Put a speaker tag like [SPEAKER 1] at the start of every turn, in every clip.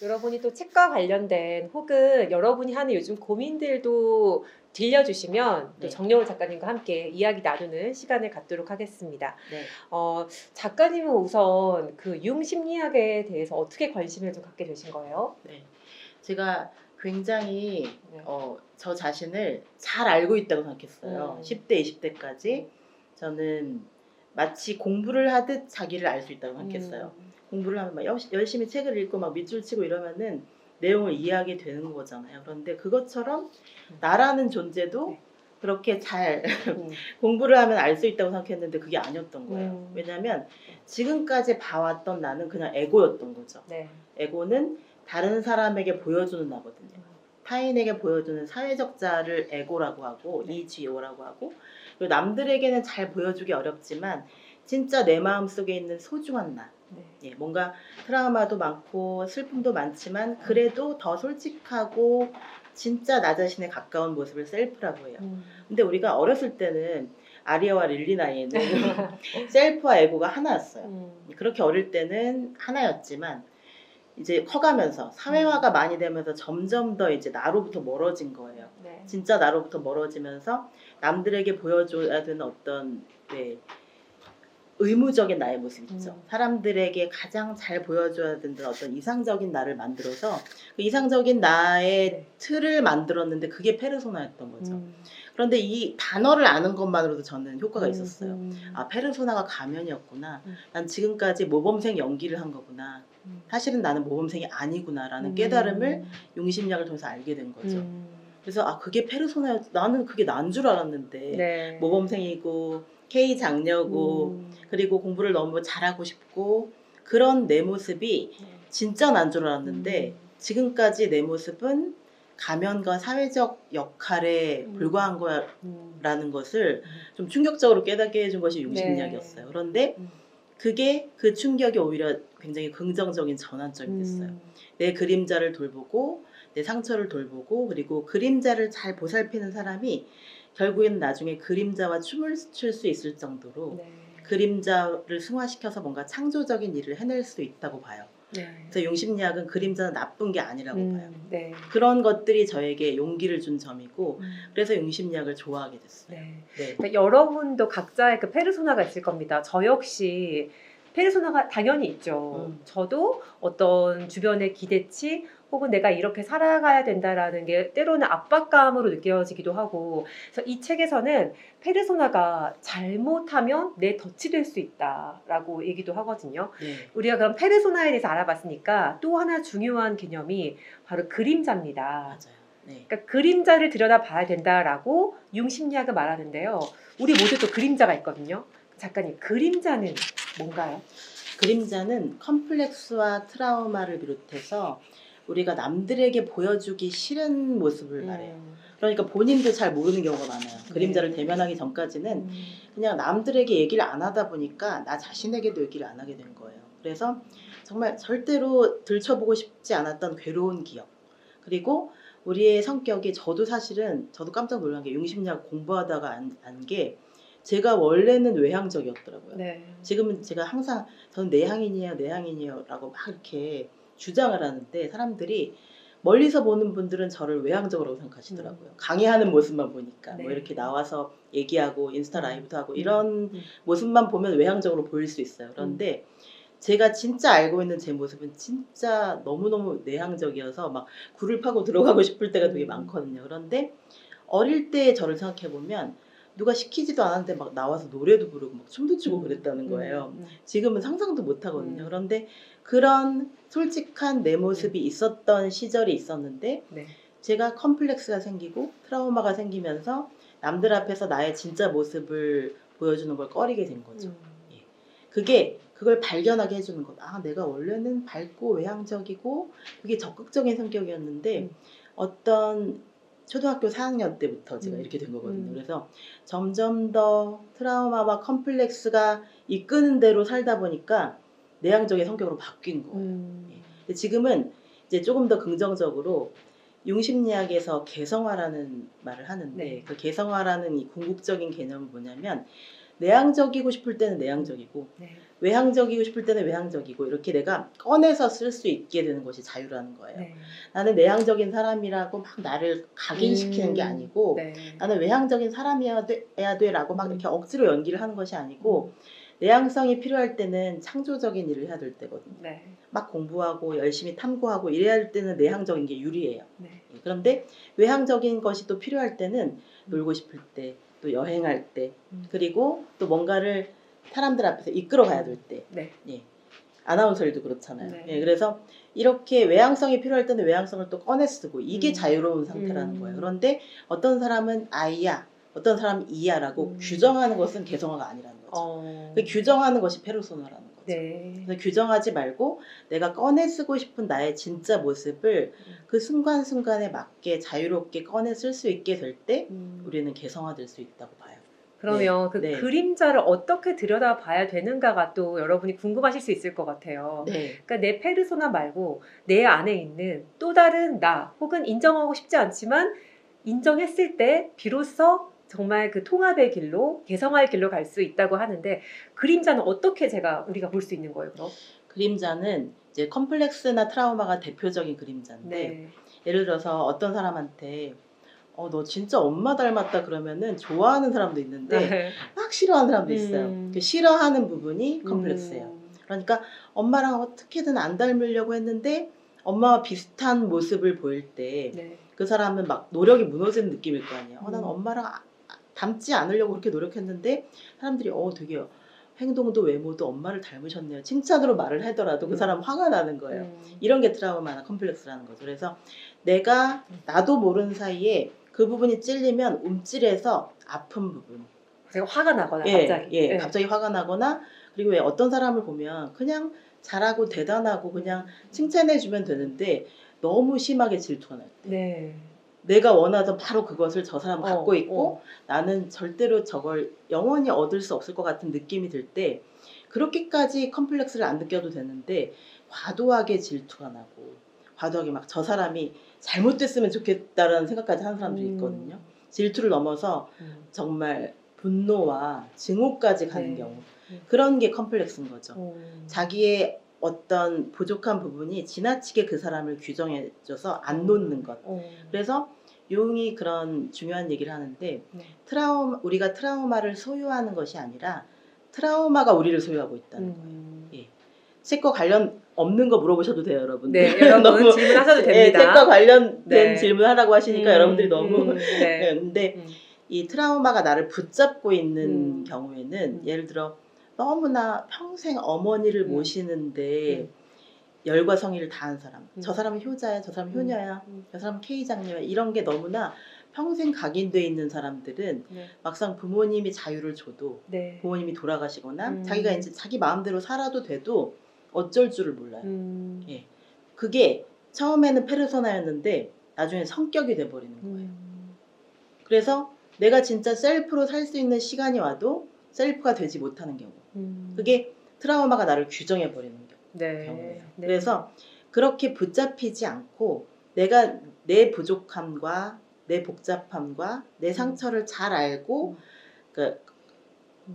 [SPEAKER 1] 여러분이 또 책과 관련된 혹은 여러분이 하는 요즘 고민들도 들려주시면 또
[SPEAKER 2] 네.
[SPEAKER 1] 정여울 작가님과 함께 이야기 나누는 시간을 갖도록 하겠습니다.
[SPEAKER 2] 네.
[SPEAKER 1] 작가님은 우선 그 융 심리학에 대해서 어떻게 관심을 좀 갖게 되신 거예요?
[SPEAKER 2] 네. 제가 굉장히
[SPEAKER 1] 네.
[SPEAKER 2] 저 자신을 잘 알고 있다고 생각했어요.
[SPEAKER 1] 음.
[SPEAKER 2] 10대, 20대까지 저는 마치 공부를 하듯 자기를 알 수 있다고 생각했어요. 공부를 하면 막 열심히 책을 읽고 막 밑줄 치고 이러면은 내용을 이해하게 되는 거잖아요. 그런데 그것처럼 나라는 존재도
[SPEAKER 1] 네.
[SPEAKER 2] 그렇게 잘
[SPEAKER 1] 음.
[SPEAKER 2] 공부를 하면 알 수 있다고 생각했는데 그게 아니었던 거예요.
[SPEAKER 1] 음.
[SPEAKER 2] 왜냐하면 지금까지 봐왔던 나는 그냥 에고였던 거죠.
[SPEAKER 1] 네.
[SPEAKER 2] 에고는 다른 사람에게 보여주는 나거든요. 타인에게 보여주는 사회적 자를 에고라고 하고
[SPEAKER 1] 네.
[SPEAKER 2] 이지오라고 하고, 그리고 남들에게는 잘 보여주기 어렵지만 진짜 내 마음속에 있는 소중한 나,
[SPEAKER 1] 네.
[SPEAKER 2] 뭔가 트라우마도 많고 슬픔도 많지만 그래도 더 솔직하고 진짜 나 자신에 가까운 모습을 셀프라고 해요. 근데 우리가 어렸을 때는 아리아와 릴리 나이에는 셀프와 에고가 하나였어요. 그렇게 어릴 때는 하나였지만 이제 커가면서 사회화가 많이 되면서 점점 더 이제 나로부터 멀어진 거예요.
[SPEAKER 1] 네.
[SPEAKER 2] 진짜 나로부터 멀어지면서 남들에게 보여줘야 되는 어떤 의무적인 나의 모습 있죠. 사람들에게 가장 잘 보여줘야 되는 어떤 이상적인 나를 만들어서 그 이상적인 나의
[SPEAKER 1] 네.
[SPEAKER 2] 틀을 만들었는데 그게 페르소나였던 거죠. 그런데 이 단어를 아는 것만으로도 저는 효과가 있었어요. 아, 페르소나가 가면이었구나. 난 지금까지 모범생 연기를 한 거구나. 사실은 나는 모범생이 아니구나라는 깨달음을 융심리학을 통해서 알게 된 거죠. 그래서 아, 그게 페르소나였, 나는 그게 난 줄 알았는데
[SPEAKER 1] 네.
[SPEAKER 2] 모범생이고 K 장녀고 그리고 공부를 너무 잘하고 싶고 그런 내 모습이 진짜 난 줄 알았는데 지금까지 내 모습은 가면과 사회적 역할에 불과한 거라는 것을 좀 충격적으로 깨닫게 해준 것이 융심리학이었어요. 그런데 그게 그 충격이 오히려 굉장히 긍정적인 전환점이 됐어요. 내 그림자를 돌보고 내 상처를 돌보고 그리고 그림자를 잘 보살피는 사람이 결국에는 나중에 그림자와 춤을 출 수 있을 정도로 그림자를 승화시켜서 뭔가 창조적인 일을 해낼 수 있다고 봐요. 그래서 융심리학은 그림자는 나쁜 게 아니라고 봐요.
[SPEAKER 1] 네.
[SPEAKER 2] 그런 것들이 저에게 용기를 준 점이고 그래서 융심리학을 좋아하게 됐어요.
[SPEAKER 1] 네.
[SPEAKER 2] 네.
[SPEAKER 1] 그러니까 여러분도 각자의 그 페르소나가 있을 겁니다. 저 역시 페르소나가 당연히 있죠. 저도 어떤 주변의 기대치 혹은 내가 이렇게 살아가야 된다라는 게 때로는 압박감으로 느껴지기도 하고, 그래서 이 책에서는 페르소나가 잘못하면 내 덫이 될 수 있다라고 얘기도 하거든요.
[SPEAKER 2] 네.
[SPEAKER 1] 우리가 그럼 페르소나에 대해서 알아봤으니까 또 하나 중요한 개념이 바로 그림자입니다.
[SPEAKER 2] 맞아요. 네.
[SPEAKER 1] 그러니까 그림자를 들여다봐야 된다라고 융심리학은 말하는데요. 우리 모두도 그림자가 있거든요. 작가님, 그림자는 뭔가요?
[SPEAKER 2] 그림자는 컴플렉스와 트라우마를 비롯해서 우리가 남들에게 보여주기 싫은 모습을 말해요. 그러니까 본인도 잘 모르는 경우가 많아요. 그림자를 대면하기 전까지는 그냥 남들에게 얘기를 안 하다 보니까 나 자신에게도 얘기를 안 하게 된 거예요. 그래서 정말 절대로 들춰보고 싶지 않았던 괴로운 기억, 그리고 우리의 성격이, 저도 사실은 저도 깜짝 놀란 게 융심리학 공부하다가 안 게 제가 원래는 외향적이었더라고요.
[SPEAKER 1] 네.
[SPEAKER 2] 지금은 제가 항상 저는 내향인이에요 라고 막 이렇게 주장을 하는데 사람들이 멀리서 보는 분들은 저를 외향적으로 생각하시더라고요. 강의하는 모습만 보니까.
[SPEAKER 1] 네.
[SPEAKER 2] 뭐 이렇게 나와서 얘기하고 인스타 라이브도 하고 이런 모습만 보면 외향적으로 보일 수 있어요. 그런데 제가 진짜 알고 있는 제 모습은 진짜 너무너무 내향적이어서 막 굴을 파고 들어가고 싶을 때가 되게 많거든요. 그런데 어릴 때 저를 생각해 보면 누가 시키지도 않았는데 막 나와서 노래도 부르고 막 춤도 추고 그랬다는 거예요. 지금은 상상도 못 하거든요. 그런데 그런 솔직한 내 모습이 있었던 시절이 있었는데
[SPEAKER 1] 네.
[SPEAKER 2] 제가 컴플렉스가 생기고 트라우마가 생기면서 남들 앞에서 나의 진짜 모습을 보여주는 걸 꺼리게 된 거죠. 예. 그걸 발견하게 해주는 것. 아, 내가 원래는 밝고 외향적이고 그게 적극적인 성격이었는데 어떤 초등학교 4학년 때부터 제가 이렇게 된 거거든요. 그래서 점점 더 트라우마와 컴플렉스가 이끄는 대로 살다 보니까 내향적인 성격으로 바뀐 거예요. 예. 근데 지금은 이제 조금 더 긍정적으로 융심리학에서 개성화라는 말을 하는데 그 개성화라는 이 궁극적인 개념은 뭐냐면 내향적이고 싶을 때는 내향적이고
[SPEAKER 1] 네.
[SPEAKER 2] 외향적이고 싶을 때는 외향적이고 이렇게 내가 꺼내서 쓸 수 있게 되는 것이 자유라는 거예요.
[SPEAKER 1] 네.
[SPEAKER 2] 나는 내향적인 사람이라고 막 나를 각인시키는 게 아니고
[SPEAKER 1] 네.
[SPEAKER 2] 나는 외향적인 사람이어야 돼라고 막 이렇게 억지로 연기를 하는 것이 아니고 내향성이 필요할 때는 창조적인 일을 해야 될 때거든요.
[SPEAKER 1] 네.
[SPEAKER 2] 막 공부하고 열심히 탐구하고 이래야 할 때는 내향적인 게 유리해요.
[SPEAKER 1] 네.
[SPEAKER 2] 그런데 외향적인 것이 또 필요할 때는 놀고 싶을 때, 또 여행할 때, 그리고 또 뭔가를 사람들 앞에서 이끌어 가야 될 때.
[SPEAKER 1] 네.
[SPEAKER 2] 예. 아나운서 일도 그렇잖아요.
[SPEAKER 1] 네.
[SPEAKER 2] 예, 그래서 이렇게 외향성이 필요할 때는 외향성을 또 꺼내 쓰고 이게 자유로운 상태라는 거예요. 그런데 어떤 사람은 I야, 어떤 사람은 E야라고 규정하는 것은 개성화가 아니라는 거죠. 그 규정하는 것이 페르소나라는 거죠.
[SPEAKER 1] 네.
[SPEAKER 2] 그래서 규정하지 말고 내가 꺼내 쓰고 싶은 나의 진짜 모습을 그 순간순간에 맞게 자유롭게 꺼내 쓸 수 있게 될 때 우리는 개성화될 수 있다고 봐요.
[SPEAKER 1] 그러면 그
[SPEAKER 2] 네.
[SPEAKER 1] 그림자를 어떻게 들여다봐야 되는가가 또 여러분이 궁금하실 수 있을 것 같아요.
[SPEAKER 2] 네.
[SPEAKER 1] 그러니까 내 페르소나 말고 내 안에 있는 또 다른 나 혹은 인정하고 싶지 않지만 인정했을 때 비로소 정말 그 통합의 길로 개성화의 길로 갈 수 있다고 하는데 그림자는 어떻게 우리가 볼 수 있는 거예요, 그럼?
[SPEAKER 2] 그림자는 이제 컴플렉스나 트라우마가 대표적인 그림자인데
[SPEAKER 1] 네.
[SPEAKER 2] 예를 들어서 어떤 사람한테 너 진짜 엄마 닮았다 그러면은 좋아하는 사람도 있는데
[SPEAKER 1] 네.
[SPEAKER 2] 막 싫어하는 사람도 있어요. 그 싫어하는 부분이 컴플렉스예요. 그러니까 엄마랑 어떻게든 안 닮으려고 했는데 엄마와 비슷한 모습을 보일 때 그
[SPEAKER 1] 네.
[SPEAKER 2] 사람은 막 노력이 무너지는 느낌일 거 아니에요. 난 엄마랑 닮지 않으려고 그렇게 노력했는데 사람들이 되게 행동도 외모도 엄마를 닮으셨네요. 칭찬으로 말을 하더라도 그 사람 화가 나는 거예요. 이런 게 트라우마나 컴플렉스라는 거죠. 그래서 나도 모르는 사이에 그 부분이 찔리면 움찔해서 아픈 부분.
[SPEAKER 1] 제가 화가 나거나 갑자기.
[SPEAKER 2] 예, 갑자기 화가 나거나 그리고 왜 어떤 사람을 보면 그냥 잘하고 대단하고 그냥 칭찬해주면 되는데 너무 심하게 질투가 날 때.
[SPEAKER 1] 네.
[SPEAKER 2] 내가 원하던 바로 그것을 저 사람은 갖고 있고 나는 절대로 저걸 영원히 얻을 수 없을 것 같은 느낌이 들 때 그렇게까지 컴플렉스를 안 느껴도 되는데 과도하게 질투가 나고 과도하게 막 저 사람이 잘못됐으면 좋겠다라는 생각까지 하는 사람들이 있거든요. 질투를 넘어서 정말 분노와 증오까지 가는
[SPEAKER 1] 네.
[SPEAKER 2] 경우 그런 게 컴플렉스인 거죠. 자기의 어떤 부족한 부분이 지나치게 그 사람을 규정해줘서 안 놓는 것. 그래서 융이 그런 중요한 얘기를 하는데 우리가 트라우마를 소유하는 것이 아니라 트라우마가 우리를 소유하고 있다는 거예요. 예. 책과 관련 없는 거 물어보셔도 돼요, 여러분.
[SPEAKER 1] 네, 여러분 질문하셔도 됩니다.
[SPEAKER 2] 책과 관련된
[SPEAKER 1] 네.
[SPEAKER 2] 질문하라고 하시니까 여러분들이 너무
[SPEAKER 1] 네.
[SPEAKER 2] 근데 이 트라우마가 나를 붙잡고 있는 경우에는 예를 들어 너무나 평생 어머니를 모시는데 열과 성의를 다한 사람. 저 사람은 효자야, 저 사람은 효녀야, 저 사람은 K장녀야 이런 게 너무나 평생 각인돼 있는 사람들은 막상 부모님이 자유를 줘도 부모님이 돌아가시거나 자기가 이제 자기 마음대로 살아도 돼도 어쩔 줄을 몰라요. 예. 그게 처음에는 페르소나였는데 나중에 성격이 돼버리는 거예요. 그래서 내가 진짜 셀프로 살 수 있는 시간이 와도 셀프가 되지 못하는 경우. 그게 트라우마가 나를 규정해버리는 경우예요. 그래서 그렇게 붙잡히지 않고 내가 내 부족함과 내 복잡함과 내 상처를 잘 알고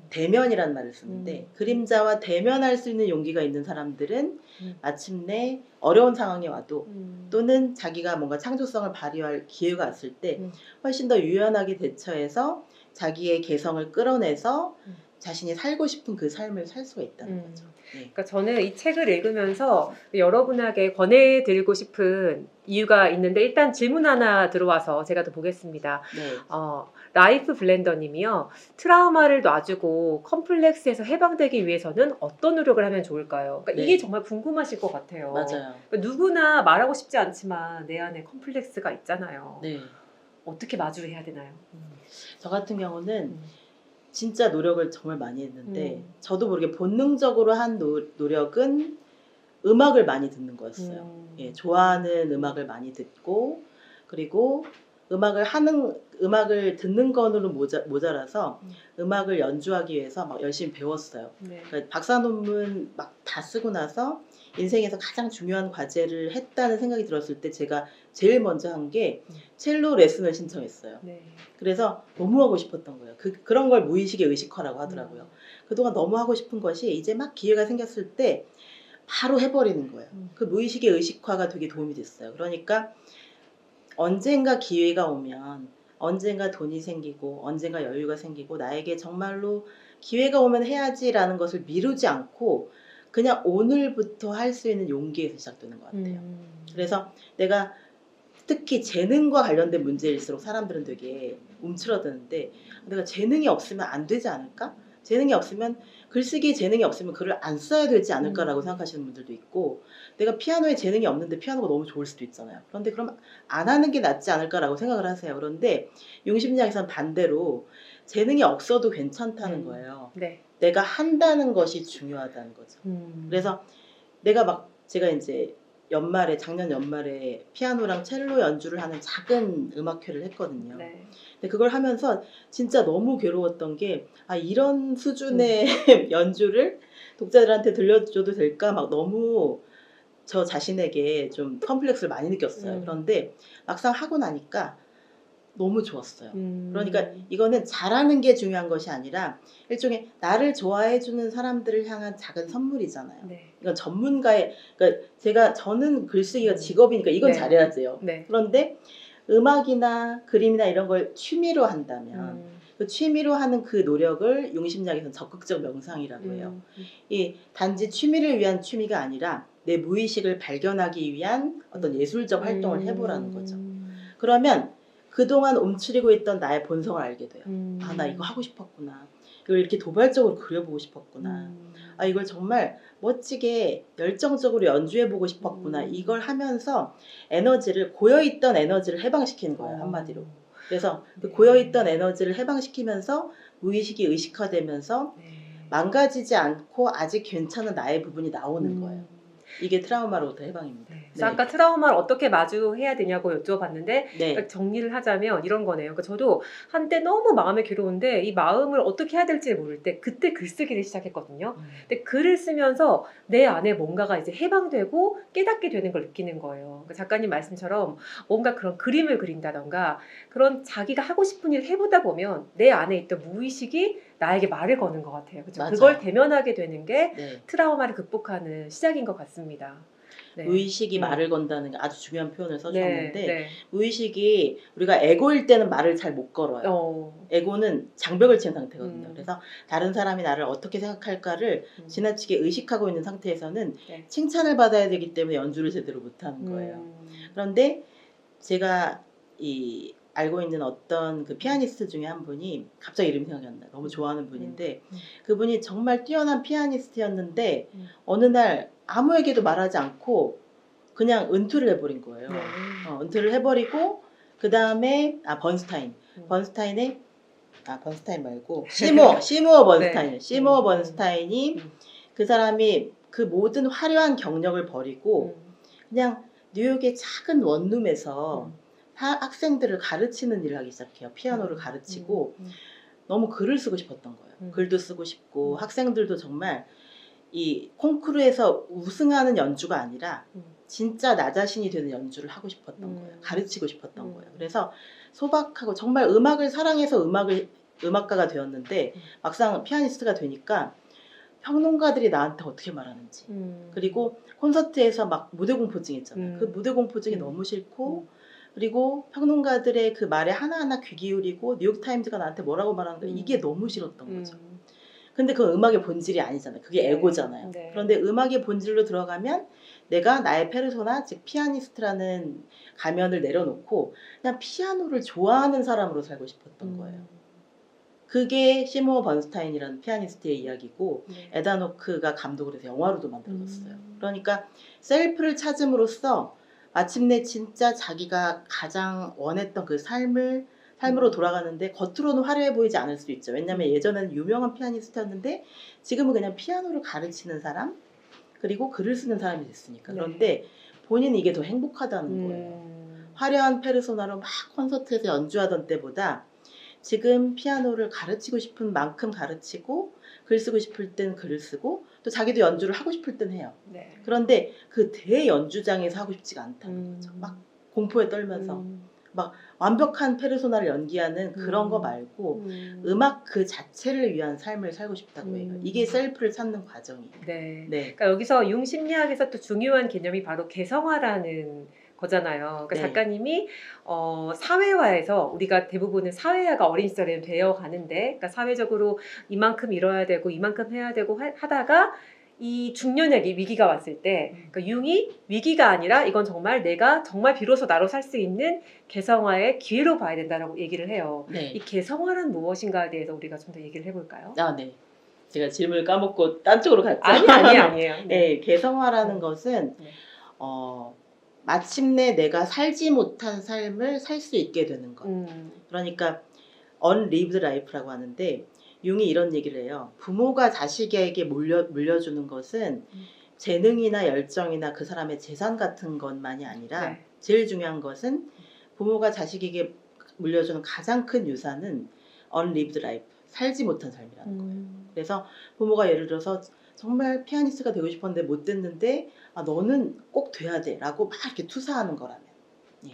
[SPEAKER 2] 대면이라는 말을 쓰는데 그림자와 대면할 수 있는 용기가 있는 사람들은 마침내 어려운 상황이 와도 또는 자기가 뭔가 창조성을 발휘할 기회가 왔을 때 훨씬 더 유연하게 대처해서 자기의 개성을 끌어내서 자신이 살고 싶은 그 삶을 살 수가 있다는 거죠.
[SPEAKER 1] 그러니까 저는 이 책을 읽으면서 여러분에게 권해드리고 싶은 이유가 있는데 일단 질문 하나 들어와서 제가 또 보겠습니다. 라이프 블렌더님이요. 트라우마를 놔주고 컴플렉스에서 해방되기 위해서는 어떤 노력을 하면 좋을까요? 그러니까 이게 정말 궁금하실 것 같아요.
[SPEAKER 2] 맞아요.
[SPEAKER 1] 그러니까 누구나 말하고 싶지 않지만 내 안에 컴플렉스가 있잖아요. 어떻게 마주를 해야 되나요?
[SPEAKER 2] 저 같은 경우는 진짜 노력을 정말 많이 했는데 저도 모르게 본능적으로 한 노력은 음악을 많이 듣는 거였어요. 좋아하는 음악을 많이 듣고 그리고 음악을 듣는 것으로 모자라서 음악을 연주하기 위해서 막 열심히 배웠어요.
[SPEAKER 1] 네.
[SPEAKER 2] 그러니까 박사 논문 막 다 쓰고 나서 인생에서 가장 중요한 과제를 했다는 생각이 들었을 때 제가 제일 먼저 한 게 첼로 레슨을 신청했어요.
[SPEAKER 1] 네.
[SPEAKER 2] 그래서 너무 하고 싶었던 거예요. 그런 걸 무의식의 의식화라고 하더라고요. 그동안 너무 하고 싶은 것이 이제 막 기회가 생겼을 때 바로 해버리는 거예요. 그 무의식의 의식화가 되게 도움이 됐어요. 그러니까 언젠가 기회가 오면, 언젠가 돈이 생기고, 언젠가 여유가 생기고, 나에게 정말로 기회가 오면 해야지라는 것을 미루지 않고 그냥 오늘부터 할 수 있는 용기에서 시작되는 것 같아요. 그래서 내가 특히 재능과 관련된 문제일수록 사람들은 되게 움츠러드는데, 내가 재능이 없으면 안 되지 않을까? 재능이 없으면, 글쓰기에 재능이 없으면 글을 안 써야 되지 않을까라고 생각하시는 분들도 있고, 내가 피아노에 재능이 없는데 피아노가 너무 좋을 수도 있잖아요. 그런데 그럼 안 하는 게 낫지 않을까라고 생각을 하세요. 그런데 용심리학에서는 반대로 재능이 없어도 괜찮다는 거예요.
[SPEAKER 1] 네.
[SPEAKER 2] 내가 한다는 것이 중요하다는 거죠. 그래서 제가 이제 작년 연말에 피아노랑 첼로 연주를 하는 작은 음악회를 했거든요.
[SPEAKER 1] 네.
[SPEAKER 2] 근데 그걸 하면서 진짜 너무 괴로웠던 게, 이런 수준의 연주를 독자들한테 들려줘도 될까? 막 너무 저 자신에게 좀 컴플렉스를 많이 느꼈어요. 그런데 막상 하고 나니까 너무 좋았어요. 그러니까 이거는 잘하는 게 중요한 것이 아니라 일종의 나를 좋아해주는 사람들을 향한 작은 선물이잖아요.
[SPEAKER 1] 네.
[SPEAKER 2] 이건 그러니까 저는 글쓰기가 직업이니까 이건
[SPEAKER 1] 네.
[SPEAKER 2] 잘해야죠.
[SPEAKER 1] 네.
[SPEAKER 2] 그런데 음악이나 그림이나 이런 걸 취미로 한다면 그 취미로 하는 그 노력을 용심리학에서는 적극적 명상이라고 해요. 이 단지 취미를 위한 취미가 아니라 내 무의식을 발견하기 위한 어떤 예술적 활동을 해보라는 거죠. 그러면 그동안 움츠리고 있던 나의 본성을 알게 돼요. 나 이거 하고 싶었구나. 이걸 이렇게 도발적으로 그려보고 싶었구나. 이걸 정말 멋지게 열정적으로 연주해보고 싶었구나. 이걸 하면서 고여있던 에너지를 해방시키는 거예요. 한마디로. 그래서 그 고여있던 에너지를 해방시키면서 무의식이 의식화되면서 망가지지 않고 아직 괜찮은 나의 부분이 나오는 거예요. 이게 트라우마로부터 해방입니다.
[SPEAKER 1] 네. 그래서 아까 트라우마를 어떻게 마주해야 되냐고 여쭤봤는데
[SPEAKER 2] 네.
[SPEAKER 1] 정리를 하자면 이런 거네요. 그러니까 저도 한때 너무 마음이 괴로운데 이 마음을 어떻게 해야 될지 모를 때 그때 글쓰기를 시작했거든요. 근데 글을 쓰면서 내 안에 뭔가가 이제 해방되고 깨닫게 되는 걸 느끼는 거예요. 그러니까 작가님 말씀처럼 뭔가 그런 그림을 그린다던가 그런 자기가 하고 싶은 일을 해보다 보면 내 안에 있던 무의식이 나에게 말을 거는 것 같아요. 그렇죠?
[SPEAKER 2] 맞아요.
[SPEAKER 1] 그걸 대면하게 되는 게
[SPEAKER 2] 네.
[SPEAKER 1] 트라우마를 극복하는 시작인 것 같습니다. 네.
[SPEAKER 2] 무의식이 말을 건다는 게 아주 중요한 표현을 써주셨는데
[SPEAKER 1] 네.
[SPEAKER 2] 무의식이 우리가 에고일 때는 말을 잘 못 걸어요. 에고는 장벽을 친 상태거든요. 그래서 다른 사람이 나를 어떻게 생각할까를 지나치게 의식하고 있는 상태에서는
[SPEAKER 1] 네.
[SPEAKER 2] 칭찬을 받아야 되기 때문에 연주를 제대로 못하는 거예요. 그런데 제가 알고 있는 어떤 그 피아니스트 중에 한 분이 갑자기 이름이 생각이 안 나요. 너무 좋아하는 분인데 그분이 정말 뛰어난 피아니스트였는데 어느 날 아무에게도 말하지 않고 그냥 은퇴를 해버린 거예요. 은퇴를 해버리고 그 다음에 번스타인 말고 시모어 번스타인.
[SPEAKER 1] 네.
[SPEAKER 2] 시모어 번스타인이 그 사람이 그 모든 화려한 경력을 버리고 그냥 뉴욕의 작은 원룸에서 학생들을 가르치는 일을 하기 시작해요. 피아노를 가르치고 너무 글을 쓰고 싶었던 거예요. 글도 쓰고 싶고 학생들도 정말 이 콩쿠르에서 우승하는 연주가 아니라 진짜 나 자신이 되는 연주를 하고 싶었던 거예요. 가르치고 싶었던 거예요. 그래서 소박하고 정말 음악을 사랑해서 음악가가 되었는데 막상 피아니스트가 되니까 평론가들이 나한테 어떻게 말하는지 그리고 콘서트에서 막 무대 공포증 있잖아요. 그 무대 공포증이 너무 싫고 그리고 평론가들의 그 말에 하나하나 귀 기울이고 뉴욕타임즈가 나한테 뭐라고 말하는 거 이게 너무 싫었던 거죠. 근데 그 음악의 본질이 아니잖아요. 그게 에고잖아요.
[SPEAKER 1] 네.
[SPEAKER 2] 그런데 음악의 본질로 들어가면 내가 나의 페르소나, 즉 피아니스트라는 가면을 내려놓고 그냥 피아노를 좋아하는 사람으로 살고 싶었던 거예요. 그게 시모어 번스타인이라는 피아니스트의 이야기고 에다노크가 감독을 해서 영화로도 만들어졌어요. 그러니까 셀프를 찾음으로써 마침내 진짜 자기가 가장 원했던 그 삶으로 돌아가는데 겉으로는 화려해 보이지 않을 수 있죠. 왜냐하면 예전에는 유명한 피아니스트였는데 지금은 그냥 피아노를 가르치는 사람 그리고 글을 쓰는 사람이 됐으니까. 그런데 본인은 이게 더 행복하다는 거예요. 화려한 페르소나로 막 콘서트에서 연주하던 때보다 지금 피아노를 가르치고 싶은 만큼 가르치고 글 쓰고 싶을 땐 글을 쓰고 또 자기도 연주를 하고 싶을 땐 해요.
[SPEAKER 1] 네.
[SPEAKER 2] 그런데 그 대연주장에서 하고 싶지가 않다는 거죠. 막 공포에 떨면서 완벽한 페르소나를 연기하는 그런 거 말고 음악 그 자체를 위한 삶을 살고 싶다고 해요. 이게 셀프를 찾는 과정이에요.
[SPEAKER 1] 네.
[SPEAKER 2] 네.
[SPEAKER 1] 그러니까 여기서 융 심리학에서 또 중요한 개념이 바로 개성화라는 거잖아요. 그러니까
[SPEAKER 2] 네.
[SPEAKER 1] 작가님이 사회화에서 우리가 대부분은 사회화가 어린 시절에 되어 가는데, 그러니까 사회적으로 이만큼 이뤄야 되고 이만큼 해야 되고 하다가 이 중년의 위기가 왔을 때, 그러니까 융이 위기가 아니라 이건 정말 내가 정말 비로소 나로 살 수 있는 개성화의 기회로 봐야 된다라고 얘기를 해요.
[SPEAKER 2] 네.
[SPEAKER 1] 이 개성화란 무엇인가에 대해서 우리가 좀 더 얘기를 해볼까요?
[SPEAKER 2] 아, 네. 제가 질문을 까먹고 딴 쪽으로 갔죠.
[SPEAKER 1] 아니에요.
[SPEAKER 2] 네, 개성화라는 것은
[SPEAKER 1] 네.
[SPEAKER 2] 마침내 내가 살지 못한 삶을 살 수 있게 되는 것. 그러니까 unlived life라고 하는데 융이 이런 얘기를 해요. 부모가 자식에게 물려주는 것은 재능이나 열정이나 그 사람의 재산 같은 것만이 아니라
[SPEAKER 1] 네.
[SPEAKER 2] 제일 중요한 것은 부모가 자식에게 물려주는 가장 큰 유산은 unlived life, 살지 못한 삶이라는 거예요. 그래서 부모가 예를 들어서 정말 피아니스트가 되고 싶었는데 못 됐는데 너는 꼭 돼야 돼 라고 막 이렇게 투사하는 거라면, 예.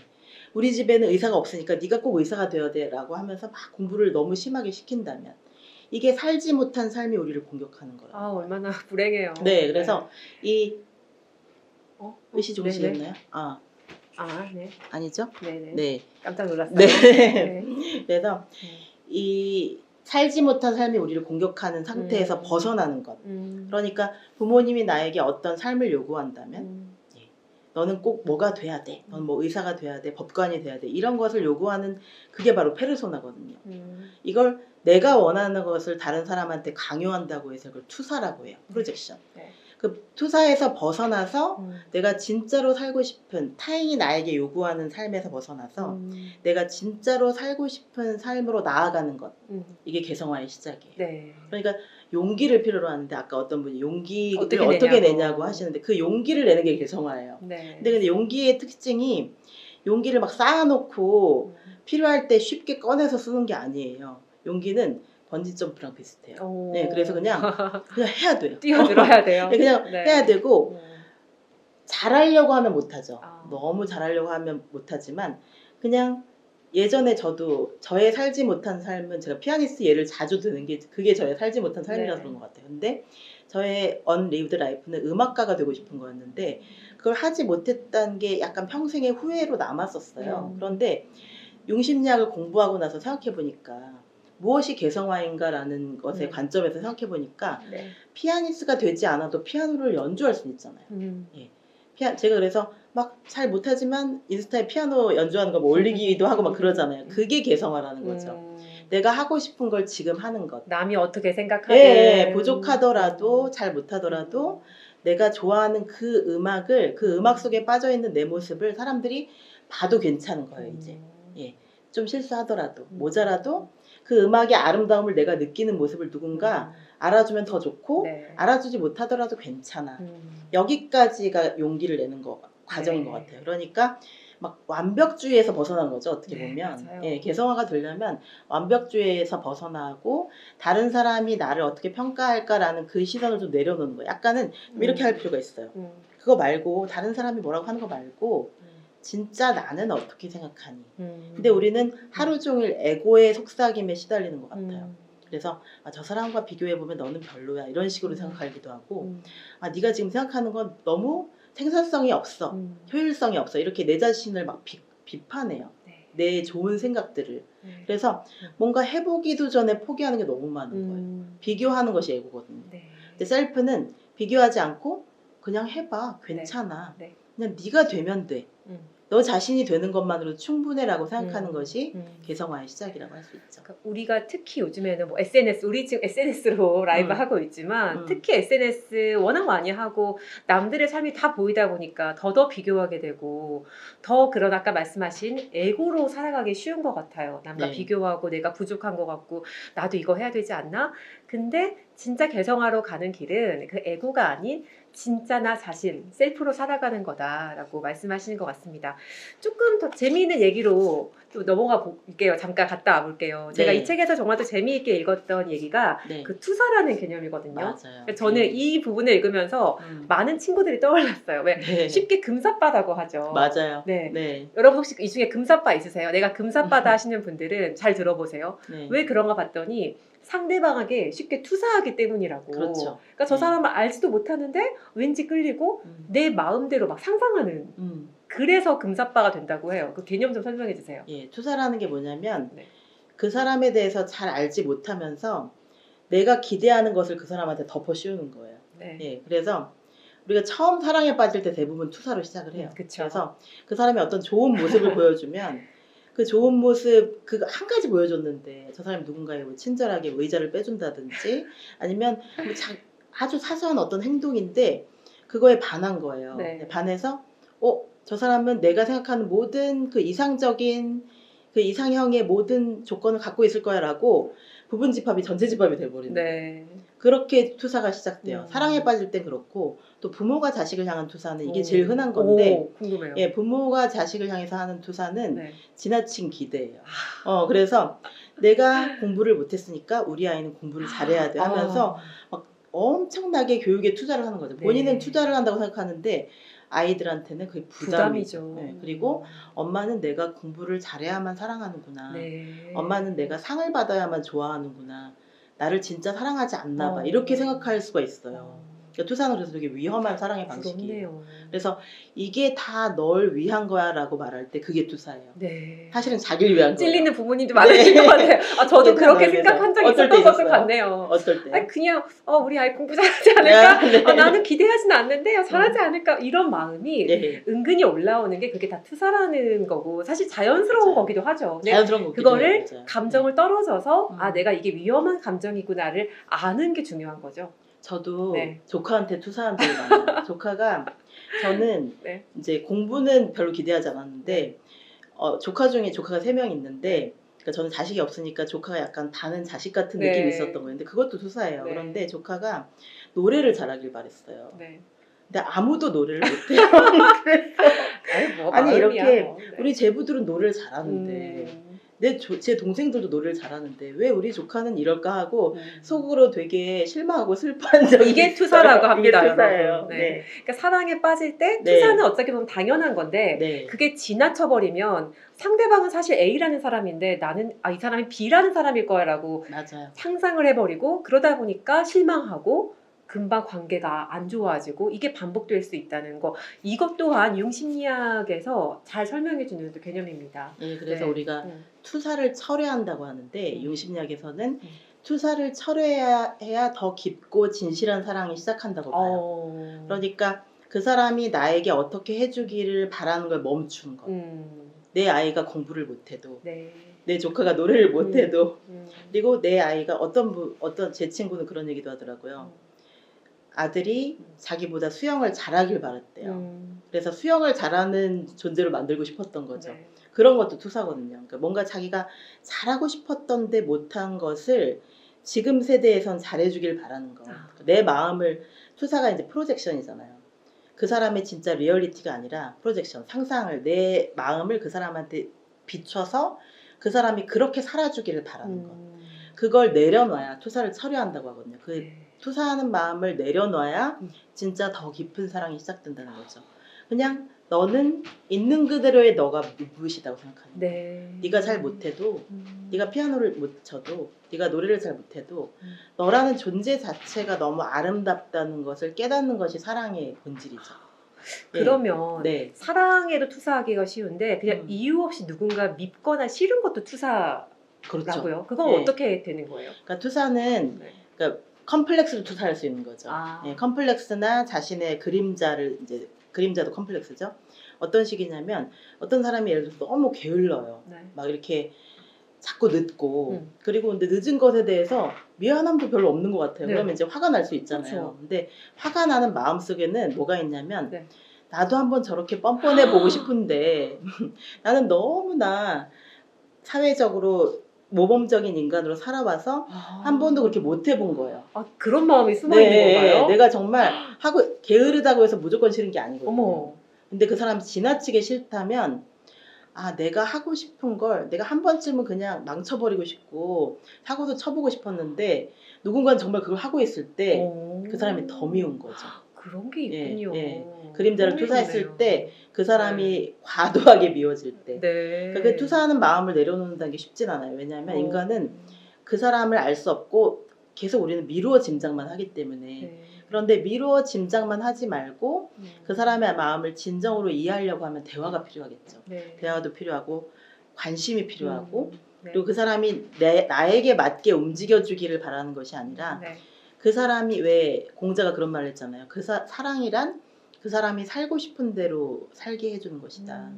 [SPEAKER 2] 우리 집에는 의사가 없으니까 네가 꼭 의사가 되어야 돼 라고 하면서 막 공부를 너무 심하게 시킨다면 이게 살지 못한 삶이 우리를 공격하는 거라는 거예요.
[SPEAKER 1] 얼마나 불행해요.
[SPEAKER 2] 네, 그래서 이 의시
[SPEAKER 1] 네네.
[SPEAKER 2] 좋으시겠나요?
[SPEAKER 1] 네.
[SPEAKER 2] 아니죠?
[SPEAKER 1] 네네.
[SPEAKER 2] 네.
[SPEAKER 1] 깜짝 놀랐어요.
[SPEAKER 2] 네.
[SPEAKER 1] 네.
[SPEAKER 2] 그래서 이 살지 못한 삶이 우리를 공격하는 상태에서 벗어나는 것. 그러니까 부모님이 나에게 어떤 삶을 요구한다면 너는 꼭 뭐가 돼야 돼. 너는 뭐 의사가 돼야 돼. 법관이 돼야 돼. 이런 것을 요구하는 그게 바로 페르소나거든요. 이걸 내가 원하는 것을 다른 사람한테 강요한다고 해서 그걸 투사라고 해요. 프로젝션.
[SPEAKER 1] 네.
[SPEAKER 2] 그 투사에서 벗어나서 내가 진짜로 살고 싶은 타인이 나에게 요구하는 삶에서 벗어나서 내가 진짜로 살고 싶은 삶으로 나아가는 것. 이게 개성화의 시작이에요.
[SPEAKER 1] 네.
[SPEAKER 2] 그러니까 용기를 필요로 하는데 아까 어떤 분이 용기를
[SPEAKER 1] 어떻게
[SPEAKER 2] 어떻게
[SPEAKER 1] 내냐고.
[SPEAKER 2] 내냐고 하시는데 그 용기를 내는 게 개성화예요.
[SPEAKER 1] 네.
[SPEAKER 2] 근데 용기의 특징이 용기를 막 쌓아놓고 필요할 때 쉽게 꺼내서 쓰는 게 아니에요. 용기는 번지 점프랑 비슷해요. 네, 그래서 그냥 해야 돼요.
[SPEAKER 1] 뛰어들어야 돼요.
[SPEAKER 2] 네, 그냥
[SPEAKER 1] 네.
[SPEAKER 2] 해야 되고 잘하려고 하면 못하죠.
[SPEAKER 1] 아.
[SPEAKER 2] 너무 잘하려고 하면 못하지만 그냥 예전에 저도 저의 살지 못한 삶은 제가 피아니스트 예를 자주 드는 게 그게 저의 살지 못한 삶이라서
[SPEAKER 1] 네.
[SPEAKER 2] 그런 것 같아요. 근데 저의 unlived life는 음악가가 되고 싶은 거였는데 그걸 하지 못했다는 게 약간 평생의 후회로 남았었어요. 그런데 융심리학을 공부하고 나서 생각해 보니까 무엇이 개성화인가라는 것의 관점에서 생각해 보니까
[SPEAKER 1] 네.
[SPEAKER 2] 피아니스트가 되지 않아도 피아노를 연주할 수 있잖아요. 제가 그래서 막 잘 못하지만 인스타에 피아노 연주하는 거 뭐 올리기도 하고 막 그러잖아요. 그게 개성화라는 거죠. 내가 하고 싶은 걸 지금 하는 것.
[SPEAKER 1] 남이 어떻게 생각하든
[SPEAKER 2] 예, 부족하더라도 잘 못하더라도 내가 좋아하는 그 음악을 그 음악 속에 빠져있는 내 모습을 사람들이 봐도 괜찮은 거예요. 이제 좀 실수하더라도 모자라도 그 음악의 아름다움을 내가 느끼는 모습을 누군가 알아주면 더 좋고
[SPEAKER 1] 네.
[SPEAKER 2] 알아주지 못하더라도 괜찮아. 여기까지가 용기를 내는 과정인 것 같아요. 그러니까 막 완벽주의에서 벗어난 거죠. 어떻게 보면.
[SPEAKER 1] 맞아요.
[SPEAKER 2] 예, 개성화가 되려면 완벽주의에서 벗어나고 다른 사람이 나를 어떻게 평가할까라는 그 시선을 좀 내려놓는 거예요. 약간은 이렇게 할 필요가 있어요. 그거 말고 다른 사람이 뭐라고 하는 거 말고 진짜 나는 어떻게 생각하니? 근데 우리는 하루 종일 에고의 속삭임에 시달리는 것 같아요. 그래서 저 사람과 비교해보면 너는 별로야 이런 식으로 생각하기도 하고 네가 지금 생각하는 건 너무 생산성이 없어, 효율성이 없어 이렇게 내 자신을 막 비판해요.
[SPEAKER 1] 네.
[SPEAKER 2] 내 좋은 생각들을. 그래서 뭔가 해보기도 전에 포기하는 게 너무 많은 거예요. 비교하는 것이 에고거든요.
[SPEAKER 1] 네.
[SPEAKER 2] 근데 셀프는 비교하지 않고 그냥 해봐, 괜찮아.
[SPEAKER 1] 네.
[SPEAKER 2] 그냥 네가 되면 돼. 너 자신이 되는 것만으로도 충분해라고 생각하는 것이 개성화의 시작이라고 할 수 있죠.
[SPEAKER 1] 그러니까 우리가 특히 요즘에는 뭐 SNS, 우리 지금 SNS로 라이브 하고 있지만 특히 SNS 워낙 많이 하고 남들의 삶이 다 보이다 보니까 더더 비교하게 되고 더 그런 아까 말씀하신 에고로 살아가기 쉬운 것 같아요. 남과
[SPEAKER 2] 네.
[SPEAKER 1] 비교하고 내가 부족한 것 같고 나도 이거 해야 되지 않나? 근데 진짜 개성화로 가는 길은 그 에고가 아닌 진짜 나 자신, 셀프로 살아가는 거다라고 말씀하시는 것 같습니다. 조금 더 재미있는 얘기로 또 넘어가 볼게요. 잠깐 갔다 와볼게요. 제가
[SPEAKER 2] 네.
[SPEAKER 1] 이 책에서 정말 또 재미있게 읽었던 얘기가
[SPEAKER 2] 네.
[SPEAKER 1] 그 투사라는 개념이거든요.
[SPEAKER 2] 맞아요.
[SPEAKER 1] 저는 이 부분을 읽으면서 많은 친구들이 떠올랐어요. 왜
[SPEAKER 2] 네.
[SPEAKER 1] 쉽게 금사빠다고 하죠.
[SPEAKER 2] 맞아요.
[SPEAKER 1] 네.
[SPEAKER 2] 네.
[SPEAKER 1] 여러분 혹시 이 중에 금사빠 있으세요? 내가 금사빠다 하시는 분들은 잘 들어보세요.
[SPEAKER 2] 네.
[SPEAKER 1] 왜 그런가 봤더니 상대방에게 쉽게 투사하기 때문이라고.
[SPEAKER 2] 그렇죠.
[SPEAKER 1] 그러니까 저
[SPEAKER 2] 네.
[SPEAKER 1] 사람을 알지도 못하는데 왠지 끌리고 내 마음대로 막 상상하는. 그래서 금사빠가 된다고 해요. 그 개념 좀 설명해 주세요.
[SPEAKER 2] 예, 투사라는 게 뭐냐면
[SPEAKER 1] 네.
[SPEAKER 2] 그 사람에 대해서 잘 알지 못하면서 내가 기대하는 것을 그 사람한테 덮어 씌우는 거예요.
[SPEAKER 1] 네.
[SPEAKER 2] 예, 그래서 우리가 처음 사랑에 빠질 때 대부분 투사로 시작을 해요.
[SPEAKER 1] 그쵸.
[SPEAKER 2] 그래서 그 사람이 어떤 좋은 모습을 보여주면 그 좋은 모습 그 한 가지 보여줬는데 저 사람이 누군가의 뭐 친절하게 뭐 의자를 빼준다든지 아니면 뭐 아주 사소한 어떤 행동인데 그거에 반한 거예요.
[SPEAKER 1] 네.
[SPEAKER 2] 반해서 저 사람은 내가 생각하는 모든 그 이상적인 그 이상형의 모든 조건을 갖고 있을 거야라고 부분집합이 전체집합이 돼버리는 거예요.
[SPEAKER 1] 네.
[SPEAKER 2] 그렇게 투사가 시작돼요.
[SPEAKER 1] 음.
[SPEAKER 2] 사랑에 빠질 땐 그렇고 또 부모가 자식을 향한 투사는 이게
[SPEAKER 1] 오.
[SPEAKER 2] 제일 흔한 건데
[SPEAKER 1] 오, 궁금해요.
[SPEAKER 2] 예, 부모가 자식을 향해서 하는 투사는
[SPEAKER 1] 네.
[SPEAKER 2] 지나친 기대예요. 그래서 내가 공부를 못했으니까 우리 아이는 공부를 잘해야 돼 하면서 엄청나게 교육에 투자를 하는 거죠. 본인은
[SPEAKER 1] 네.
[SPEAKER 2] 투자를 한다고 생각하는데 아이들한테는 그게 부담이죠. 네, 그리고 엄마는 내가 공부를 잘해야만 사랑하는구나.
[SPEAKER 1] 네.
[SPEAKER 2] 엄마는 내가 상을 받아야만 좋아하는구나. 나를 진짜 사랑하지 않나 봐.
[SPEAKER 1] 어.
[SPEAKER 2] 이렇게 생각할 수가 있어요. 그러니까 투사는 그래서 되게 위험한 사랑의 방식이에요.
[SPEAKER 1] 부럽네요.
[SPEAKER 2] 그래서 이게 다 널 위한 거야 라고 말할 때 그게 투사예요.
[SPEAKER 1] 네.
[SPEAKER 2] 사실은 자기를 위한 거예요.
[SPEAKER 1] 찔리는 부모님도 많으실 것 같아요. 저도
[SPEAKER 2] 이게
[SPEAKER 1] 그렇게
[SPEAKER 2] 다
[SPEAKER 1] 생각한 적이
[SPEAKER 2] 어떨
[SPEAKER 1] 있었던
[SPEAKER 2] 때
[SPEAKER 1] 것도
[SPEAKER 2] 있었어요?
[SPEAKER 1] 같네요.
[SPEAKER 2] 어떨 때?
[SPEAKER 1] 아니 그냥 우리 아이 공부 잘하지 않을까?
[SPEAKER 2] 네.
[SPEAKER 1] 나는 기대하진 않는데 잘하지 않을까? 이런 마음이
[SPEAKER 2] 네.
[SPEAKER 1] 은근히 올라오는 게 그게 다 투사라는 거고 사실 자연스러운
[SPEAKER 2] 맞아요.
[SPEAKER 1] 거기도 하죠. 근데
[SPEAKER 2] 자연스러운 거기도
[SPEAKER 1] 그거를
[SPEAKER 2] 해요, 맞아요.
[SPEAKER 1] 감정을 떨어져서
[SPEAKER 2] 음.
[SPEAKER 1] 내가 이게 위험한 감정이구나를 아는 게 중요한 거죠.
[SPEAKER 2] 저도
[SPEAKER 1] 네.
[SPEAKER 2] 조카한테 투사한 적이 많아요. 조카가 저는
[SPEAKER 1] 네.
[SPEAKER 2] 이제 공부는 별로 기대하지 않았는데 조카 중에 조카가 3명 있는데 그러니까 저는 자식이 없으니까 조카가 약간 다른 자식 같은
[SPEAKER 1] 네.
[SPEAKER 2] 느낌이 있었던 거예요. 근데 그것도 투사예요.
[SPEAKER 1] 네.
[SPEAKER 2] 그런데 조카가 노래를 잘하길 바랬어요.
[SPEAKER 1] 네.
[SPEAKER 2] 근데 아무도 노래를 못해요. 아니
[SPEAKER 1] 마음이야,
[SPEAKER 2] 이렇게
[SPEAKER 1] 뭐. 네.
[SPEAKER 2] 우리 제부들은 노래를 잘하는데 제 동생들도 노래를 잘하는데 왜 우리 조카는 이럴까 하고 속으로 되게 실망하고 슬퍼한 적이
[SPEAKER 1] 이게
[SPEAKER 2] 있어요.
[SPEAKER 1] 투사라고 합니다.
[SPEAKER 2] 이게 투사예요.
[SPEAKER 1] 여러분. 네.
[SPEAKER 2] 네.
[SPEAKER 1] 그러니까 사랑에 빠질 때
[SPEAKER 2] 네.
[SPEAKER 1] 투사는 어떻게 보면 당연한 건데
[SPEAKER 2] 네.
[SPEAKER 1] 그게 지나쳐버리면 상대방은 사실 A라는 사람인데 나는 이 사람이 B라는 사람일 거야라고
[SPEAKER 2] 맞아요.
[SPEAKER 1] 상상을 해버리고 그러다 보니까 실망하고 금방 관계가 안 좋아지고 이게 반복될 수 있다는 거 이것 또한 융심리학에서 잘 설명해 주는 개념입니다.
[SPEAKER 2] 네, 그래서
[SPEAKER 1] 네.
[SPEAKER 2] 우리가 투사를 철회한다고 하는데
[SPEAKER 1] 음.
[SPEAKER 2] 융심리학에서는 투사를 철회해야 더 깊고 진실한 사랑이 시작한다고 봐요. 그러니까 그 사람이 나에게 어떻게 해주기를 바라는 걸 멈추는 거. 내 아이가 공부를 못해도
[SPEAKER 1] 네.
[SPEAKER 2] 내 조카가 노래를 못해도 그리고 내 아이가 어떤 제 친구는 그런 얘기도 하더라고요. 아들이 자기보다 수영을 잘하길 바랐대요. 그래서 수영을 잘하는 존재로 만들고 싶었던 거죠.
[SPEAKER 1] 네.
[SPEAKER 2] 그런 것도 투사거든요. 그러니까 뭔가 자기가 잘하고 싶었던데 못한 것을 지금 세대에선 잘해주길 바라는 거. 내 마음을 투사가 이제 프로젝션이잖아요. 그 사람의 진짜 리얼리티가 아니라 프로젝션, 상상을 내 마음을 그 사람한테 비춰서 그 사람이 그렇게 살아주기를 바라는 거. 그걸 내려놔야 투사를 철회한다고 하거든요. 투사하는 마음을 내려놔야 진짜 더 깊은 사랑이 시작된다는 거죠. 그냥 너는 있는 그대로의 너가 무엇이다고 생각하는 거야. 네가 잘 못해도 네가 피아노를 못 쳐도 네가 노래를 잘 못해도 너라는 존재 자체가 너무 아름답다는 것을 깨닫는 것이 사랑의 본질이죠.
[SPEAKER 1] 그러면
[SPEAKER 2] 네.
[SPEAKER 1] 사랑에도 투사하기가 쉬운데 그냥 이유 없이 누군가 밉거나 싫은 것도 투사라고요?
[SPEAKER 2] 그렇죠.
[SPEAKER 1] 그건
[SPEAKER 2] 네.
[SPEAKER 1] 어떻게 되는 거예요?
[SPEAKER 2] 그러니까 투사는 그러니까 컴플렉스를 투사할 수 있는 거죠. 컴플렉스나 자신의 그림자도 컴플렉스죠. 어떤 식이냐면 어떤 사람이 예를 들어서 너무 게을러요. 막 이렇게 자꾸 늦고 그리고 근데 늦은 것에 대해서 미안함도 별로 없는 것 같아요. 그러면 이제 화가 날 수 있잖아요.
[SPEAKER 1] 그렇죠.
[SPEAKER 2] 근데 화가 나는 마음 속에는 뭐가 있냐면 나도 한번 저렇게 뻔뻔해 보고 싶은데 나는 너무나 사회적으로 모범적인 인간으로 살아와서 한 번도 그렇게 못 해본 거예요.
[SPEAKER 1] 아, 그런 마음이 숨어 있는 건가요?
[SPEAKER 2] 내가 정말 하고 게으르다고 해서 무조건 싫은 게 아니거든요.
[SPEAKER 1] 어머.
[SPEAKER 2] 근데 그 사람이 지나치게 싫다면 내가 하고 싶은 걸 내가 한 번쯤은 그냥 망쳐버리고 싶고 사고도 쳐보고 싶었는데 누군가는 정말 그걸 하고 있을 때 그 사람이 더 미운 거죠.
[SPEAKER 1] 그런 게 있군요.
[SPEAKER 2] 그림자를 투사했을
[SPEAKER 1] 흥미롭네요.
[SPEAKER 2] 때 그 사람이 과도하게 미워질 때
[SPEAKER 1] 네.
[SPEAKER 2] 그 투사하는 마음을 내려놓는다는 게 쉽진 않아요. 왜냐하면 인간은 그 사람을 알 수 없고 계속 우리는 미루어 짐작만 하기 때문에
[SPEAKER 1] 네.
[SPEAKER 2] 그런데 미루어 짐작만 하지 말고 그 사람의 마음을 진정으로 이해하려고 하면 대화가 필요하겠죠.
[SPEAKER 1] 네.
[SPEAKER 2] 대화도 필요하고 관심이 필요하고
[SPEAKER 1] 네.
[SPEAKER 2] 그리고 그 사람이 나에게 맞게 움직여주기를 바라는 것이 아니라
[SPEAKER 1] 네.
[SPEAKER 2] 그 사람이 왜 공자가 그런 말을 했잖아요. 사랑이란 그 사람이 살고 싶은 대로 살게 해주는 것이다.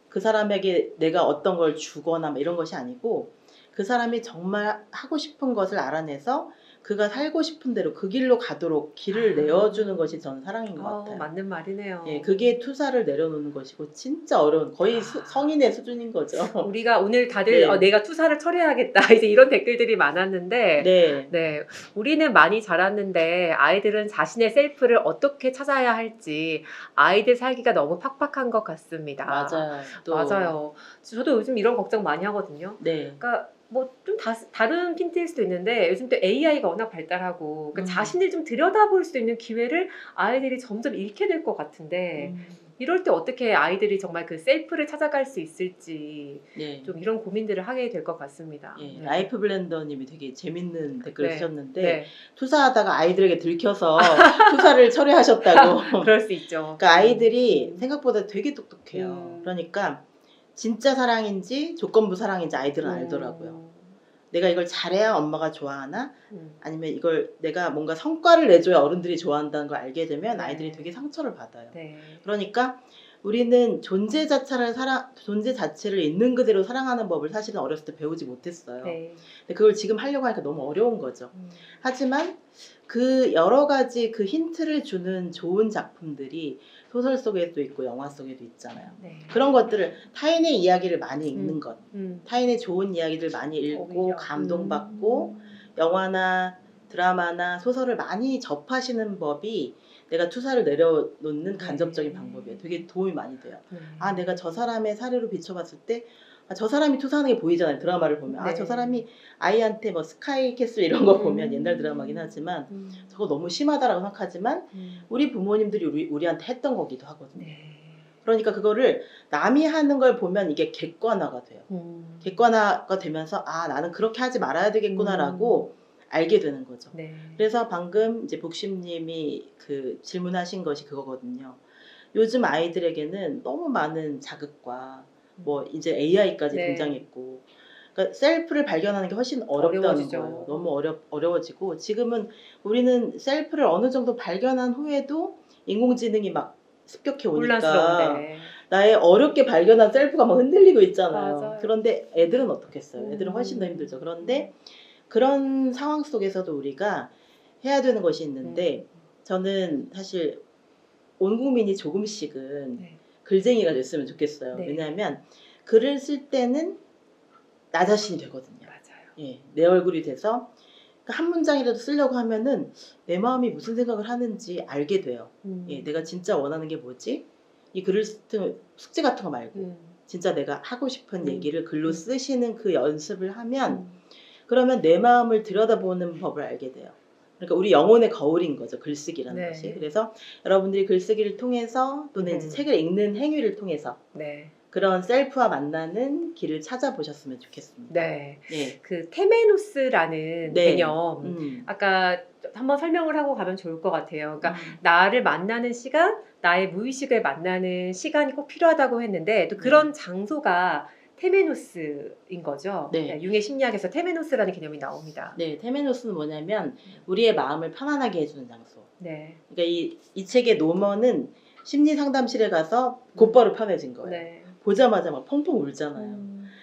[SPEAKER 2] 그 사람에게 내가 어떤 걸 주거나 이런 것이 아니고 그 사람이 정말 하고 싶은 것을 알아내서 그가 살고 싶은 대로 그 길로 가도록 길을 내어주는 것이 저는 사랑인 것 같아요.
[SPEAKER 1] 맞는 말이네요.
[SPEAKER 2] 그게 투사를 내려놓는 것이고 진짜 어려운 거의 성인의 수준인 거죠.
[SPEAKER 1] 우리가 오늘 다들 내가 투사를 처리해야겠다 이제 이런 댓글들이 많았는데 네, 우리는 많이 자랐는데 아이들은 자신의 셀프를 어떻게 찾아야 할지 아이들 살기가 너무 팍팍한 것 같습니다.
[SPEAKER 2] 맞아요.
[SPEAKER 1] 맞아요. 저도 요즘 이런 걱정 많이 하거든요. 그러니까 뭐 좀 다른 핀트일 수도 있는데 요즘 또 AI가 워낙 발달하고 그러니까 자신을 좀 들여다볼 수 있는 기회를 아이들이 점점 잃게 될 것 같은데 이럴 때 어떻게 아이들이 정말 그 셀프를 찾아갈 수 있을지 좀 이런 고민들을 하게 될 것 같습니다.
[SPEAKER 2] 라이프 블렌더님이 되게 재밌는 댓글을 쓰셨는데 투사하다가 아이들에게 들켜서 투사를 처리하셨다고.
[SPEAKER 1] 그럴 수 있죠.
[SPEAKER 2] 그러니까 아이들이 생각보다 되게 똑똑해요. 그러니까 진짜 사랑인지 조건부 사랑인지 아이들은 알더라고요. 내가 이걸 잘해야 엄마가 좋아하나? 아니면 이걸 내가 뭔가 성과를 내줘야 어른들이 좋아한다는 걸 알게 되면 아이들이 되게 상처를 받아요. 그러니까 우리는 존재 자체를 있는 그대로 사랑하는 법을 사실은 어렸을 때 배우지 못했어요. 근데 그걸 지금 하려고 하니까 너무 어려운 거죠. 하지만 그 여러 가지 그 힌트를 주는 좋은 작품들이 소설 속에도 있고 영화 속에도 있잖아요. 그런 것들을 타인의 이야기를 많이 읽는 것, 타인의 좋은 이야기들 많이 읽고 감동받고 영화나 드라마나 소설을 많이 접하시는 법이 내가 투사를 내려놓는 간접적인 방법이에요. 되게 도움이 많이 돼요. 내가 저 사람의 사례로 비춰봤을 때 저 사람이 투사하는 게 보이잖아요. 드라마를 보면 저 사람이 아이한테 뭐 스카이 캐슬 이런 거 보면 옛날 드라마긴 하지만 저거 너무 심하다라고 생각하지만 우리 부모님들이 우리한테 했던 거기도 하거든요. 그러니까 그거를 남이 하는 걸 보면 이게 객관화가 돼요. 객관화가 되면서 나는 그렇게 하지 말아야 되겠구나라고 알게 되는 거죠. 그래서 방금 이제 복심님이 그 질문하신 것이 그거거든요. 요즘 아이들에게는 너무 많은 자극과 뭐 이제 AI까지 등장했고, 그러니까 셀프를 발견하는 게 훨씬 어렵다는 거예요. 너무 어려워지고 지금은 우리는 셀프를 어느 정도 발견한 후에도 인공지능이 막 습격해 오니까 나의 어렵게 발견한 셀프가 막 흔들리고 있잖아요. 그런데 애들은 어떻겠어요? 애들은 훨씬 더 힘들죠. 그런데 그런 상황 속에서도 우리가 해야 되는 것이 있는데 저는 사실 온 국민이 조금씩은 글쟁이가 됐으면 좋겠어요. 왜냐하면 글을 쓸 때는 나 자신이 되거든요. 내 얼굴이 돼서 한 문장이라도 쓰려고 하면은 내 마음이 무슨 생각을 하는지 알게 돼요. 내가 진짜 원하는 게 뭐지? 이 글을 쓰는 숙제 같은 거 말고 진짜 내가 하고 싶은 얘기를 글로 쓰시는 그 연습을 하면 그러면 내 마음을 들여다보는 법을 알게 돼요. 그러니까 우리 영혼의 거울인 거죠. 글쓰기라는 것이. 그래서 여러분들이 글쓰기를 통해서 또는 이제 책을 읽는 행위를 통해서 그런 셀프와 만나는 길을 찾아보셨으면 좋겠습니다.
[SPEAKER 1] 그 테메노스라는 개념 아까 한번 설명을 하고 가면 좋을 것 같아요. 그러니까 나를 만나는 시간, 나의 무의식을 만나는 시간이 꼭 필요하다고 했는데 또 그런 장소가 테메노스인 거죠. 융의 심리학에서 테메노스라는 개념이 나옵니다.
[SPEAKER 2] 테메노스는 뭐냐면 우리의 마음을 편안하게 해주는 장소. 그러니까 이 책의 노먼은 심리 상담실에 가서 곧바로 편해진 거예요. 보자마자 막 펑펑 울잖아요.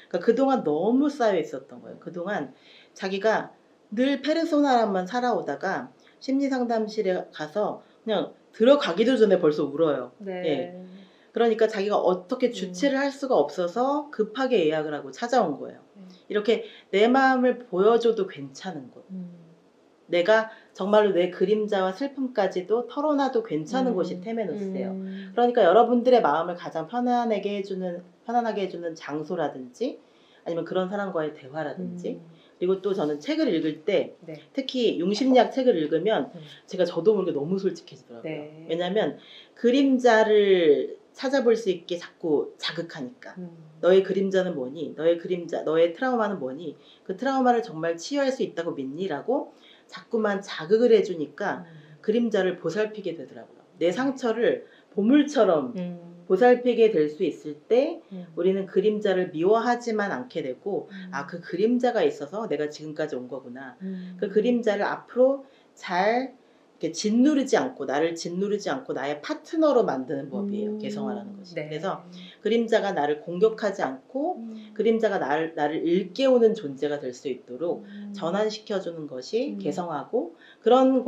[SPEAKER 2] 그러니까 그동안 너무 쌓여 있었던 거예요. 그동안 자기가 늘 페르소나랑만 살아오다가 심리 상담실에 가서 그냥 들어가기도 전에 벌써 울어요. 그러니까 자기가 어떻게 주체를 할 수가 없어서 급하게 예약을 하고 찾아온 거예요. 이렇게 내 마음을 보여줘도 괜찮은 곳. 내가 정말로 내 그림자와 슬픔까지도 털어놔도 괜찮은 곳이 테메노스예요. 그러니까 여러분들의 마음을 가장 편안하게 해주는 장소라든지 아니면 그런 사람과의 대화라든지 그리고 또 저는 책을 읽을 때
[SPEAKER 1] 네.
[SPEAKER 2] 특히 융심리학 책을 읽으면 제가 저도 모르게 너무 솔직해지더라고요.
[SPEAKER 1] 네.
[SPEAKER 2] 왜냐하면 그림자를 찾아볼 수 있게 자꾸 자극하니까 너의 그림자는 뭐니? 너의 그림자, 너의 트라우마는 뭐니? 그 트라우마를 정말 치유할 수 있다고 믿니? 라고 자꾸만 자극을 해주니까 그림자를 보살피게 되더라고요. 내 상처를 보물처럼 보살피게 될 수 있을 때 우리는 그림자를 미워하지만 않게 되고 아, 그 그림자가 있어서 내가 지금까지 온 거구나. 그 그림자를 앞으로 잘 이렇게 짓누르지 않고 나를 짓누르지 않고 나의 파트너로 만드는 법이에요. 개성화라는 것이.
[SPEAKER 1] 네.
[SPEAKER 2] 그래서 그림자가 나를 공격하지 않고 그림자가 나를 일깨우는 존재가 될 수 있도록 전환시켜주는 것이 개성하고 그런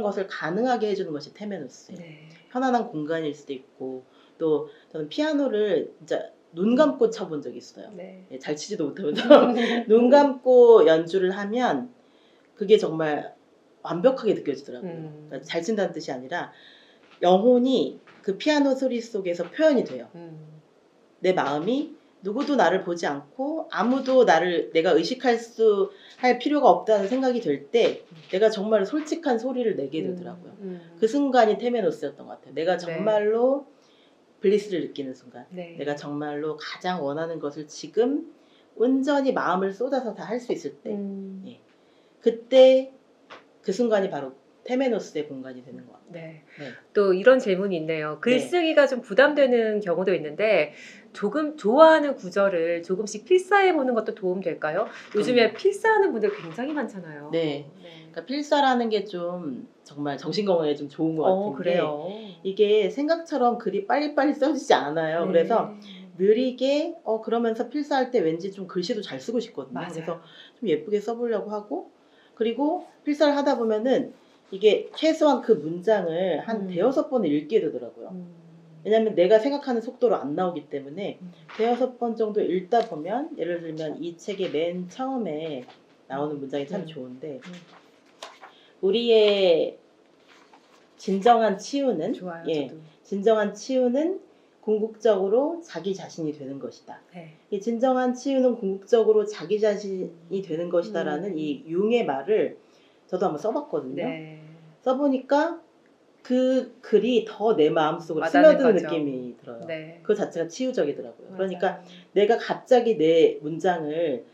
[SPEAKER 2] 것을 가능하게 해주는 것이 테메노스예요.
[SPEAKER 1] 네.
[SPEAKER 2] 편안한 공간일 수도 있고 또 저는 피아노를 진짜 눈 감고 쳐본 적이 있어요.
[SPEAKER 1] 네.
[SPEAKER 2] 잘 치지도 못하면서 눈 감고 연주를 하면 그게 정말 완벽하게 느껴지더라고요. 그러니까 잘 친다는 뜻이 아니라 영혼이 그 피아노 소리 속에서 표현이 돼요. 내 마음이 누구도 나를 보지 않고 아무도 내가 할 필요가 없다는 생각이 들 때 내가 정말 솔직한 소리를 내게 되더라고요. 그 순간이 테메노스였던 것 같아요. 내가 정말로 블리스를 느끼는 순간.
[SPEAKER 1] 네.
[SPEAKER 2] 내가 정말로 가장 원하는 것을 지금 온전히 마음을 쏟아서 다 할 수 있을 때 예. 그때 그 순간이 바로 테메노스의 공간이 되는 것 같아요.
[SPEAKER 1] 네.
[SPEAKER 2] 네.
[SPEAKER 1] 또 이런 질문이 있네요. 글쓰기가 좀 부담되는 경우도 있는데 조금 좋아하는 구절을 조금씩 필사해보는 것도 도움 될까요? 요즘에 필사하는 분들 굉장히 많잖아요.
[SPEAKER 2] 네. 그러니까 필사라는 게 좀 정말 정신건강에 좀 좋은 것 같은 게
[SPEAKER 1] 그래요.
[SPEAKER 2] 이게 생각처럼 글이 빨리빨리 써지지 않아요.
[SPEAKER 1] 네.
[SPEAKER 2] 그래서 느리게 그러면서 필사할 때 왠지 좀 글씨도 잘 쓰고 싶거든요.
[SPEAKER 1] 맞아요.
[SPEAKER 2] 그래서 좀 예쁘게 써보려고 하고 그리고 필사를 하다 보면은 이게 최소한 그 문장을 한 대여섯 번을 읽게 되더라고요. 왜냐하면 내가 생각하는 속도로 안 나오기 때문에 대여섯 번 정도 읽다 보면 예를 들면 이 책의 맨 처음에 나오는 문장이 참 좋은데 우리의 진정한 치유는
[SPEAKER 1] 좋아요. 저도.
[SPEAKER 2] 진정한 치유는 궁극적으로 자기 자신이 되는 것이다.
[SPEAKER 1] 네.
[SPEAKER 2] 이 진정한 치유는 궁극적으로 자기 자신이 되는 것이다라는 이 융의 말을 저도 한번 써봤거든요.
[SPEAKER 1] 네.
[SPEAKER 2] 써보니까 그 글이 더 내 마음속으로
[SPEAKER 1] 와닿는
[SPEAKER 2] 스며드는
[SPEAKER 1] 거죠.
[SPEAKER 2] 느낌이 들어요.
[SPEAKER 1] 네.
[SPEAKER 2] 그 자체가 치유적이더라고요.
[SPEAKER 1] 맞아요.
[SPEAKER 2] 그러니까 내가 갑자기 내 문장을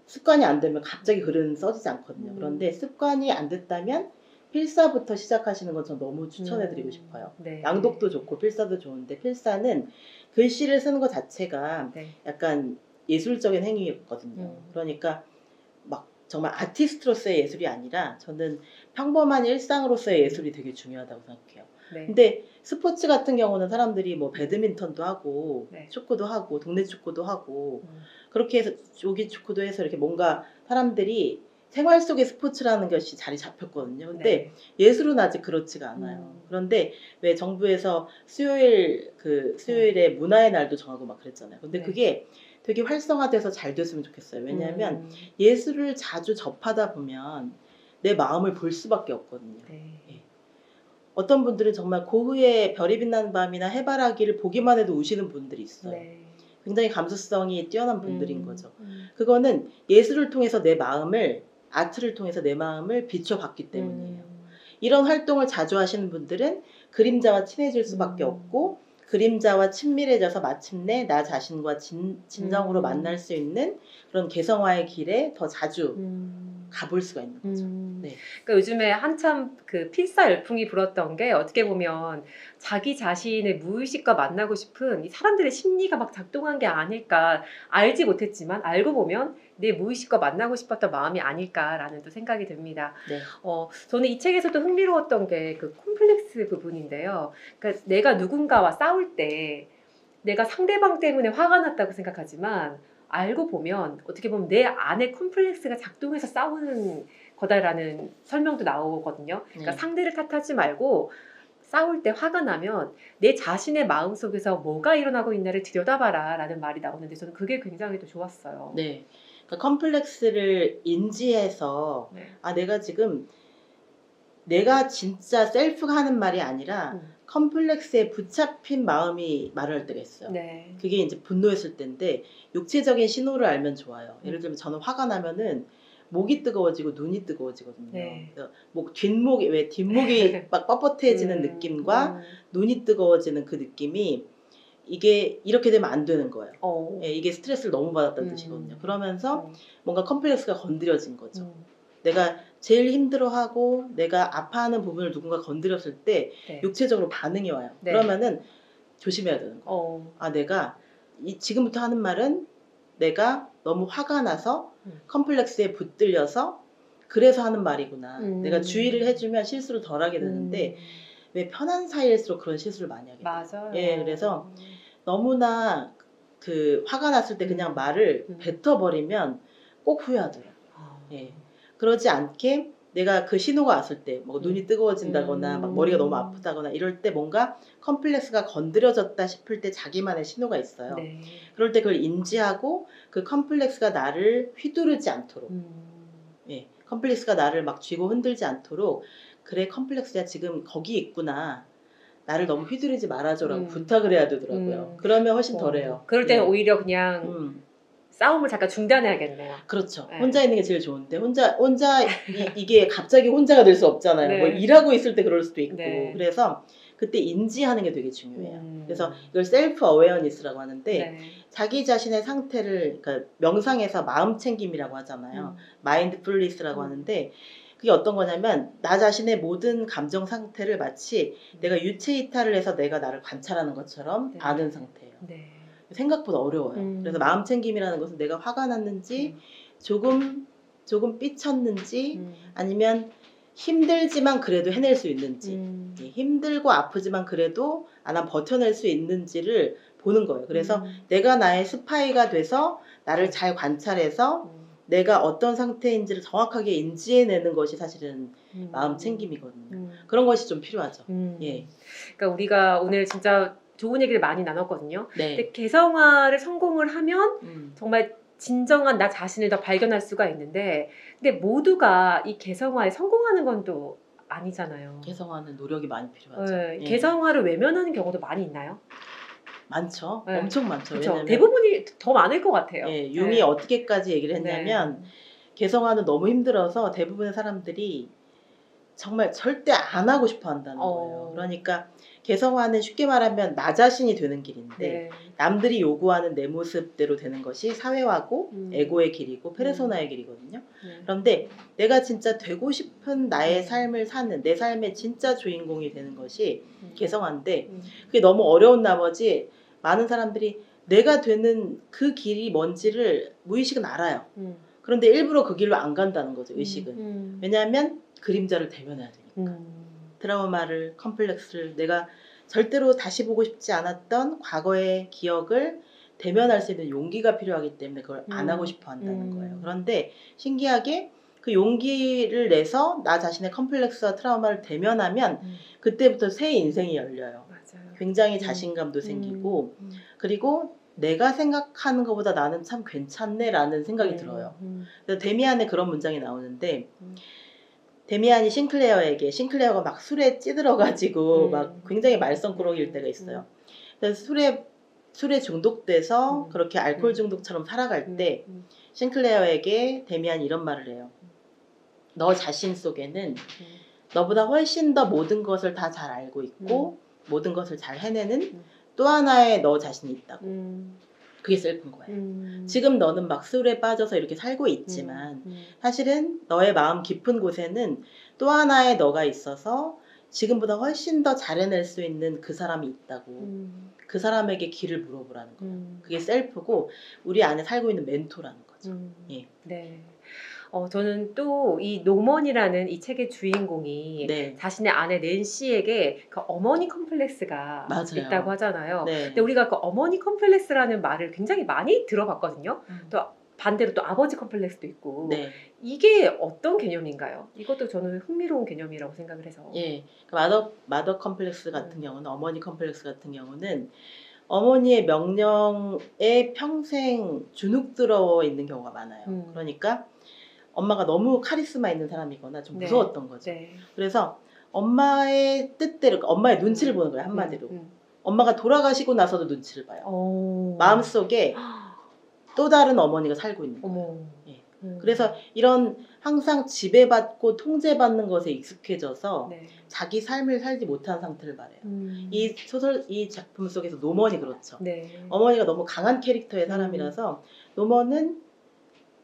[SPEAKER 2] 습관이 안 되면 갑자기 글은 써지지 않거든요. 그런데 습관이 안 됐다면 필사부터 시작하시는 건 전 너무 추천해드리고 싶어요.
[SPEAKER 1] 네.
[SPEAKER 2] 낭독도 좋고 필사도 좋은데 필사는 글씨를 쓰는 것 자체가
[SPEAKER 1] 네.
[SPEAKER 2] 약간 예술적인 행위였거든요. 그러니까 막 정말 아티스트로서의 예술이 아니라 저는 평범한 일상으로서의 예술이 되게 중요하다고 생각해요.
[SPEAKER 1] 네.
[SPEAKER 2] 근데 스포츠 같은 경우는 사람들이 뭐 배드민턴도 하고
[SPEAKER 1] 네.
[SPEAKER 2] 축구도 하고 동네 축구도 하고 그렇게 해서 조기 축구도 해서 이렇게 뭔가 사람들이 생활 속의 스포츠라는 것이 자리 잡혔거든요. 근데
[SPEAKER 1] 네.
[SPEAKER 2] 예술은 아직 그렇지가 않아요. 그런데 왜 정부에서 수요일에 문화의 날도 정하고 막 그랬잖아요. 근데
[SPEAKER 1] 네.
[SPEAKER 2] 그게 되게 활성화돼서 잘 됐으면 좋겠어요. 왜냐하면 예술을 자주 접하다 보면 내 마음을 볼 수밖에 없거든요.
[SPEAKER 1] 네.
[SPEAKER 2] 어떤 분들은 정말 고흐의 별이 빛나는 밤이나 해바라기를 보기만 해도 우시는 분들이 있어요.
[SPEAKER 1] 네.
[SPEAKER 2] 굉장히 감수성이 뛰어난 분들인 거죠. 그거는 예술을 통해서 아트를 통해서 내 마음을 비춰봤기 때문이에요. 이런 활동을 자주 하시는 분들은 그림자와 친해질 수밖에 없고 그림자와 친밀해져서 마침내 나 자신과 진정으로 만날 수 있는 그런 개성화의 길에 더 자주 가볼 수가 있는 거죠. 네.
[SPEAKER 1] 그러니까 요즘에 한참 그 필사 열풍이 불었던 게 어떻게 보면 자기 자신의 무의식과 만나고 싶은 이 사람들의 심리가 막 작동한 게 아닐까 알지 못했지만 알고 보면 내 무의식과 만나고 싶었던 마음이 아닐까라는 또 생각이 듭니다.
[SPEAKER 2] 네.
[SPEAKER 1] 저는 이 책에서도 흥미로웠던 게 그 콤플렉스 부분인데요. 그러니까 내가 누군가와 싸울 때 내가 상대방 때문에 화가 났다고 생각하지만 알고 보면 어떻게 보면 내 안에 콤플렉스가 작동해서 싸우는 거다라는 설명도 나오거든요. 그러니까
[SPEAKER 2] 네.
[SPEAKER 1] 상대를 탓하지 말고 싸울 때 화가 나면 내 자신의 마음속에서 뭐가 일어나고 있나를 들여다봐라 라는 말이 나오는데 저는 그게 굉장히 또 좋았어요.
[SPEAKER 2] 네. 그러니까 컴플렉스를 인지해서
[SPEAKER 1] 네.
[SPEAKER 2] 내가 진짜 셀프가 하는 말이 아니라
[SPEAKER 1] 음.
[SPEAKER 2] 컴플렉스에 붙잡힌 마음이 말을 할 때가 있어요.
[SPEAKER 1] 네.
[SPEAKER 2] 그게 이제 분노했을 때인데 육체적인 신호를 알면 좋아요. 예를 들면 저는 화가 나면은 목이 뜨거워지고 눈이 뜨거워지거든요.
[SPEAKER 1] 네.
[SPEAKER 2] 그래서 뒷목이 막 뻣뻣해지는 느낌과 눈이 뜨거워지는 그 느낌이 이게 이렇게 되면 안 되는 거예요. 예, 이게 스트레스를 너무 받았다는 뜻이거든요. 그러면서 뭔가 컴플렉스가 건드려진 거죠. 내가 제일 힘들어하고 내가 아파하는 부분을 누군가 건드렸을 때
[SPEAKER 1] 네.
[SPEAKER 2] 육체적으로 반응이 와요.
[SPEAKER 1] 네.
[SPEAKER 2] 그러면은 조심해야 되는 거예요. 내가 지금부터 하는 말은 내가 너무 화가 나서 컴플렉스에 붙들려서 그래서 하는 말이구나. 내가 주의를 해주면 실수를 덜 하게 되는데 왜 편한 사이일수록 그런 실수를 많이 하게 돼요.
[SPEAKER 1] 맞아요.
[SPEAKER 2] 예, 그래서 너무나 그 화가 났을 때 그냥 말을 뱉어버리면 꼭 후회하더라고요. 예. 그러지 않게 내가 그 신호가 왔을 때 뭐 눈이 뜨거워진다거나 막 머리가 너무 아프다거나 이럴 때 뭔가 컴플렉스가 건드려졌다 싶을 때 자기만의 신호가 있어요.
[SPEAKER 1] 네.
[SPEAKER 2] 그럴 때 그걸 인지하고 그 컴플렉스가 나를 휘두르지 않도록 예, 컴플렉스가 나를 막 쥐고 흔들지 않도록 그래 컴플렉스가 지금 거기 있구나. 나를 너무 휘두르지 말아줘라고 부탁을 해야 되더라고요. 그러면 훨씬 덜해요.
[SPEAKER 1] 그럴 때는
[SPEAKER 2] 예.
[SPEAKER 1] 오히려 그냥 싸움을 잠깐 중단해야겠네요.
[SPEAKER 2] 그렇죠.
[SPEAKER 1] 네.
[SPEAKER 2] 혼자 있는 게 제일 좋은데 이게 갑자기 혼자가 될 수 없잖아요.
[SPEAKER 1] 네.
[SPEAKER 2] 뭐 일하고 있을 때 그럴 수도 있고
[SPEAKER 1] 네.
[SPEAKER 2] 그래서 그때 인지하는 게 되게 중요해요. 그래서 이걸 셀프 어웨어니스라고 하는데
[SPEAKER 1] 네.
[SPEAKER 2] 자기 자신의 상태를 그러니까 명상에서 마음 챙김이라고 하잖아요. 마인드풀리스라고 하는데 그게 어떤 거냐면 나 자신의 모든 감정 상태를 마치 내가 유체 이탈을 해서 내가 나를 관찰하는 것처럼
[SPEAKER 1] 네.
[SPEAKER 2] 아는 상태예요.
[SPEAKER 1] 네.
[SPEAKER 2] 생각보다 어려워요. 그래서 마음 챙김이라는 것은 내가 화가 났는지 조금 삐쳤는지 아니면 힘들지만 그래도 해낼 수 있는지 힘들고 아프지만 그래도 난 버텨낼 수 있는지를 보는 거예요. 그래서 내가 나의 스파이가 돼서 나를 잘 관찰해서 내가 어떤 상태인지를 정확하게 인지해내는 것이 사실은 마음 챙김이거든요. 그런 것이 좀 필요하죠. 예.
[SPEAKER 1] 그러니까 우리가 오늘 진짜 좋은 얘기를 많이 나눴거든요.
[SPEAKER 2] 네.
[SPEAKER 1] 근데 개성화를 성공을 하면 정말 진정한 나 자신을 더 발견할 수가 있는데 근데 모두가 이 개성화에 성공하는 건 또 아니잖아요.
[SPEAKER 2] 개성화는 노력이 많이 필요하죠.
[SPEAKER 1] 네.
[SPEAKER 2] 예.
[SPEAKER 1] 개성화를 외면하는 경우도 많이 있나요?
[SPEAKER 2] 많죠.
[SPEAKER 1] 네.
[SPEAKER 2] 엄청 많죠.
[SPEAKER 1] 그렇죠.
[SPEAKER 2] 왜냐면
[SPEAKER 1] 대부분이 더 많을 것 같아요.
[SPEAKER 2] 예, 융이
[SPEAKER 1] 네.
[SPEAKER 2] 어떻게까지 얘기를 했냐면 개성화는 너무 힘들어서 대부분의 사람들이 정말 절대 안 하고 싶어 한다는 거예요. 그러니까 개성화는 쉽게 말하면 나 자신이 되는 길인데
[SPEAKER 1] 네.
[SPEAKER 2] 남들이 요구하는 내 모습대로 되는 것이 사회화고 에고의 길이고 페르소나의 길이거든요. 그런데 내가 진짜 되고 싶은 나의 삶을 사는 내 삶의 진짜 주인공이 되는 것이 개성화인데 그게 너무 어려운 나머지 많은 사람들이 내가 되는 그 길이 뭔지를 무의식은 알아요. 그런데 일부러 그 길로 안 간다는 거죠. 의식은. 왜냐하면 그림자를 대면해야 되니까. 트라우마를 컴플렉스를 내가 절대로 다시 보고 싶지 않았던 과거의 기억을 대면할 수 있는 용기가 필요하기 때문에 그걸 안 하고 싶어 한다는 거예요. 그런데 신기하게 그 용기를 내서 나 자신의 컴플렉스와 트라우마를 대면하면 그때부터 새 인생이 열려요.
[SPEAKER 1] 맞아요.
[SPEAKER 2] 굉장히 자신감도 생기고 그리고 내가 생각하는 것보다 나는 참 괜찮네 라는 생각이 들어요. 그래서 데미안에 그런 문장이 나오는데 데미안이 싱클레어가 막 술에 찌들어가지고 막 굉장히 말썽꾸러기일 때가 있어요. 그래서 술에 중독돼서 그렇게 알코올 중독처럼 살아갈 때 싱클레어에게 데미안이 이런 말을 해요. 너 자신 속에는 너보다 훨씬 더 모든 것을 다 잘 알고 있고 모든 것을 잘 해내는 또 하나의 너 자신이 있다고. 그게 셀프인 거예요. 지금 너는 막 술에 빠져서 이렇게 살고 있지만 사실은 너의 마음 깊은 곳에는 또 하나의 너가 있어서 지금보다 훨씬 더 잘해낼 수 있는 그 사람이 있다고. 그 사람에게 길을 물어보라는 거예요. 그게 셀프고 우리 안에 살고 있는 멘토라는 거죠. 예.
[SPEAKER 1] 네. 저는 또 이 노먼이라는 이 책의 주인공이
[SPEAKER 2] 네.
[SPEAKER 1] 자신의 아내 낸시에게 그 어머니 컴플렉스가
[SPEAKER 2] 맞아요.
[SPEAKER 1] 있다고 하잖아요.
[SPEAKER 2] 네.
[SPEAKER 1] 근데 우리가 그 어머니 컴플렉스라는 말을 굉장히 많이 들어봤거든요. 또 반대로 또 아버지 컴플렉스도 있고
[SPEAKER 2] 네.
[SPEAKER 1] 이게 어떤 개념인가요? 이것도 저는 흥미로운 개념이라고 생각을 해서.
[SPEAKER 2] 예. 마더 컴플렉스 같은 경우는 어머니 컴플렉스 같은 경우는 어머니의 명령에 평생 주눅들어 있는 경우가 많아요. 그러니까 엄마가 너무 카리스마 있는 사람이거나 좀
[SPEAKER 1] 네.
[SPEAKER 2] 무서웠던 거죠.
[SPEAKER 1] 네.
[SPEAKER 2] 그래서 엄마의 뜻대로, 그러니까 엄마의 눈치를 보는 거예요, 한마디로. 엄마가 돌아가시고 나서도 눈치를 봐요.
[SPEAKER 1] 오.
[SPEAKER 2] 마음속에 또 다른 어머니가 살고 있는 거예요.
[SPEAKER 1] 어머.
[SPEAKER 2] 예. 그래서 이런 항상 지배받고 통제받는 것에 익숙해져서
[SPEAKER 1] 네.
[SPEAKER 2] 자기 삶을 살지 못한 상태를 말해요. 이 소설, 이 작품 속에서 노먼이 그렇죠.
[SPEAKER 1] 네.
[SPEAKER 2] 어머니가 너무 강한 캐릭터의 사람이라서 노먼은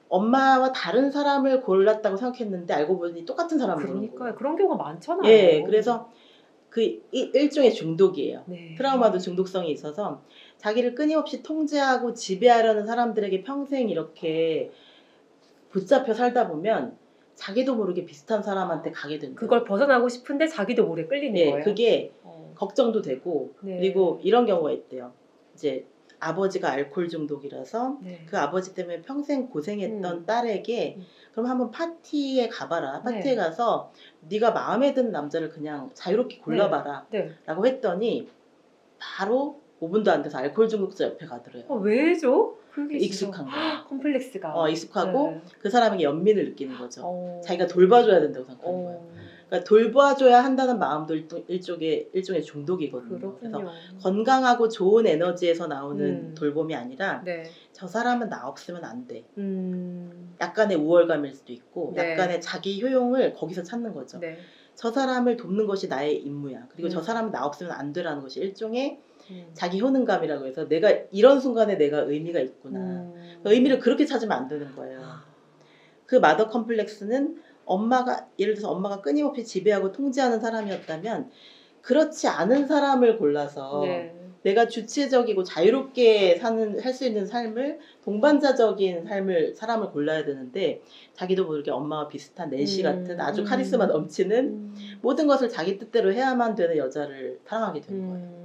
[SPEAKER 2] 엄마와 다른 사람을 골랐다고 생각했는데 알고 보니 똑같은 사람을 고른
[SPEAKER 1] 그러니까요.
[SPEAKER 2] 거예요.
[SPEAKER 1] 그런 경우가 많잖아요.
[SPEAKER 2] 예, 그래서 그 일종의 중독이에요.
[SPEAKER 1] 네.
[SPEAKER 2] 트라우마도 중독성이 있어서 자기를 끊임없이 통제하고 지배하려는 사람들에게 평생 이렇게 붙잡혀 살다 보면 자기도 모르게 비슷한 사람한테 가게 된대요.
[SPEAKER 1] 그걸 벗어나고 싶은데 자기도 모르게 끌리는
[SPEAKER 2] 예,
[SPEAKER 1] 거예요.
[SPEAKER 2] 그게 걱정도 되고
[SPEAKER 1] 네.
[SPEAKER 2] 그리고 이런 경우가 있대요. 이제 아버지가 알코올 중독이라서
[SPEAKER 1] 네.
[SPEAKER 2] 그 아버지 때문에 평생 고생했던 딸에게
[SPEAKER 1] 음.
[SPEAKER 2] 그럼 한번 파티에 가봐라. 파티에
[SPEAKER 1] 네.
[SPEAKER 2] 가서 네가 마음에 드는 남자를 그냥 자유롭게 골라봐라.
[SPEAKER 1] 네.
[SPEAKER 2] 라고 했더니 바로 5분도 안 돼서 알코올 중독자 옆에 가더래요.
[SPEAKER 1] 왜죠? 그게
[SPEAKER 2] 익숙한 거야.
[SPEAKER 1] 컴플렉스가.
[SPEAKER 2] 익숙하고
[SPEAKER 1] 네.
[SPEAKER 2] 그 사람에게 연민을 느끼는 거죠. 자기가 돌봐줘야 된다고 생각하는 거예요. 그러니까 돌봐줘야 한다는 마음도 일종의 중독이거든요.
[SPEAKER 1] 그렇군요.
[SPEAKER 2] 그래서 건강하고 좋은 에너지에서 나오는
[SPEAKER 1] 음.
[SPEAKER 2] 돌봄이 아니라
[SPEAKER 1] 네.
[SPEAKER 2] 저 사람은 나 없으면 안 돼.
[SPEAKER 1] 음.
[SPEAKER 2] 약간의 우월감일 수도 있고
[SPEAKER 1] 네.
[SPEAKER 2] 약간의 자기 효용을 거기서 찾는 거죠.
[SPEAKER 1] 네.
[SPEAKER 2] 저 사람을 돕는 것이 나의 임무야. 그리고 저
[SPEAKER 1] 음.
[SPEAKER 2] 사람은 나 없으면 안 되라는 것이 일종의 자기 효능감이라고 해서 내가 이런 순간에 내가 의미가 있구나. 의미를 그렇게 찾으면 안 되는 거예요. 그 마더 컴플렉스는 엄마가 예를 들어서 엄마가 끊임없이 지배하고 통제하는 사람이었다면 그렇지 않은 사람을 골라서
[SPEAKER 1] 네.
[SPEAKER 2] 내가 주체적이고 자유롭게 살 수 있는 삶을 동반자적인 사람을 골라야 되는데 자기도 모르게 엄마와 비슷한 낸시 같은 아주 카리스마 넘치는 모든 것을 자기 뜻대로 해야만 되는 여자를 사랑하게 되는 거예요.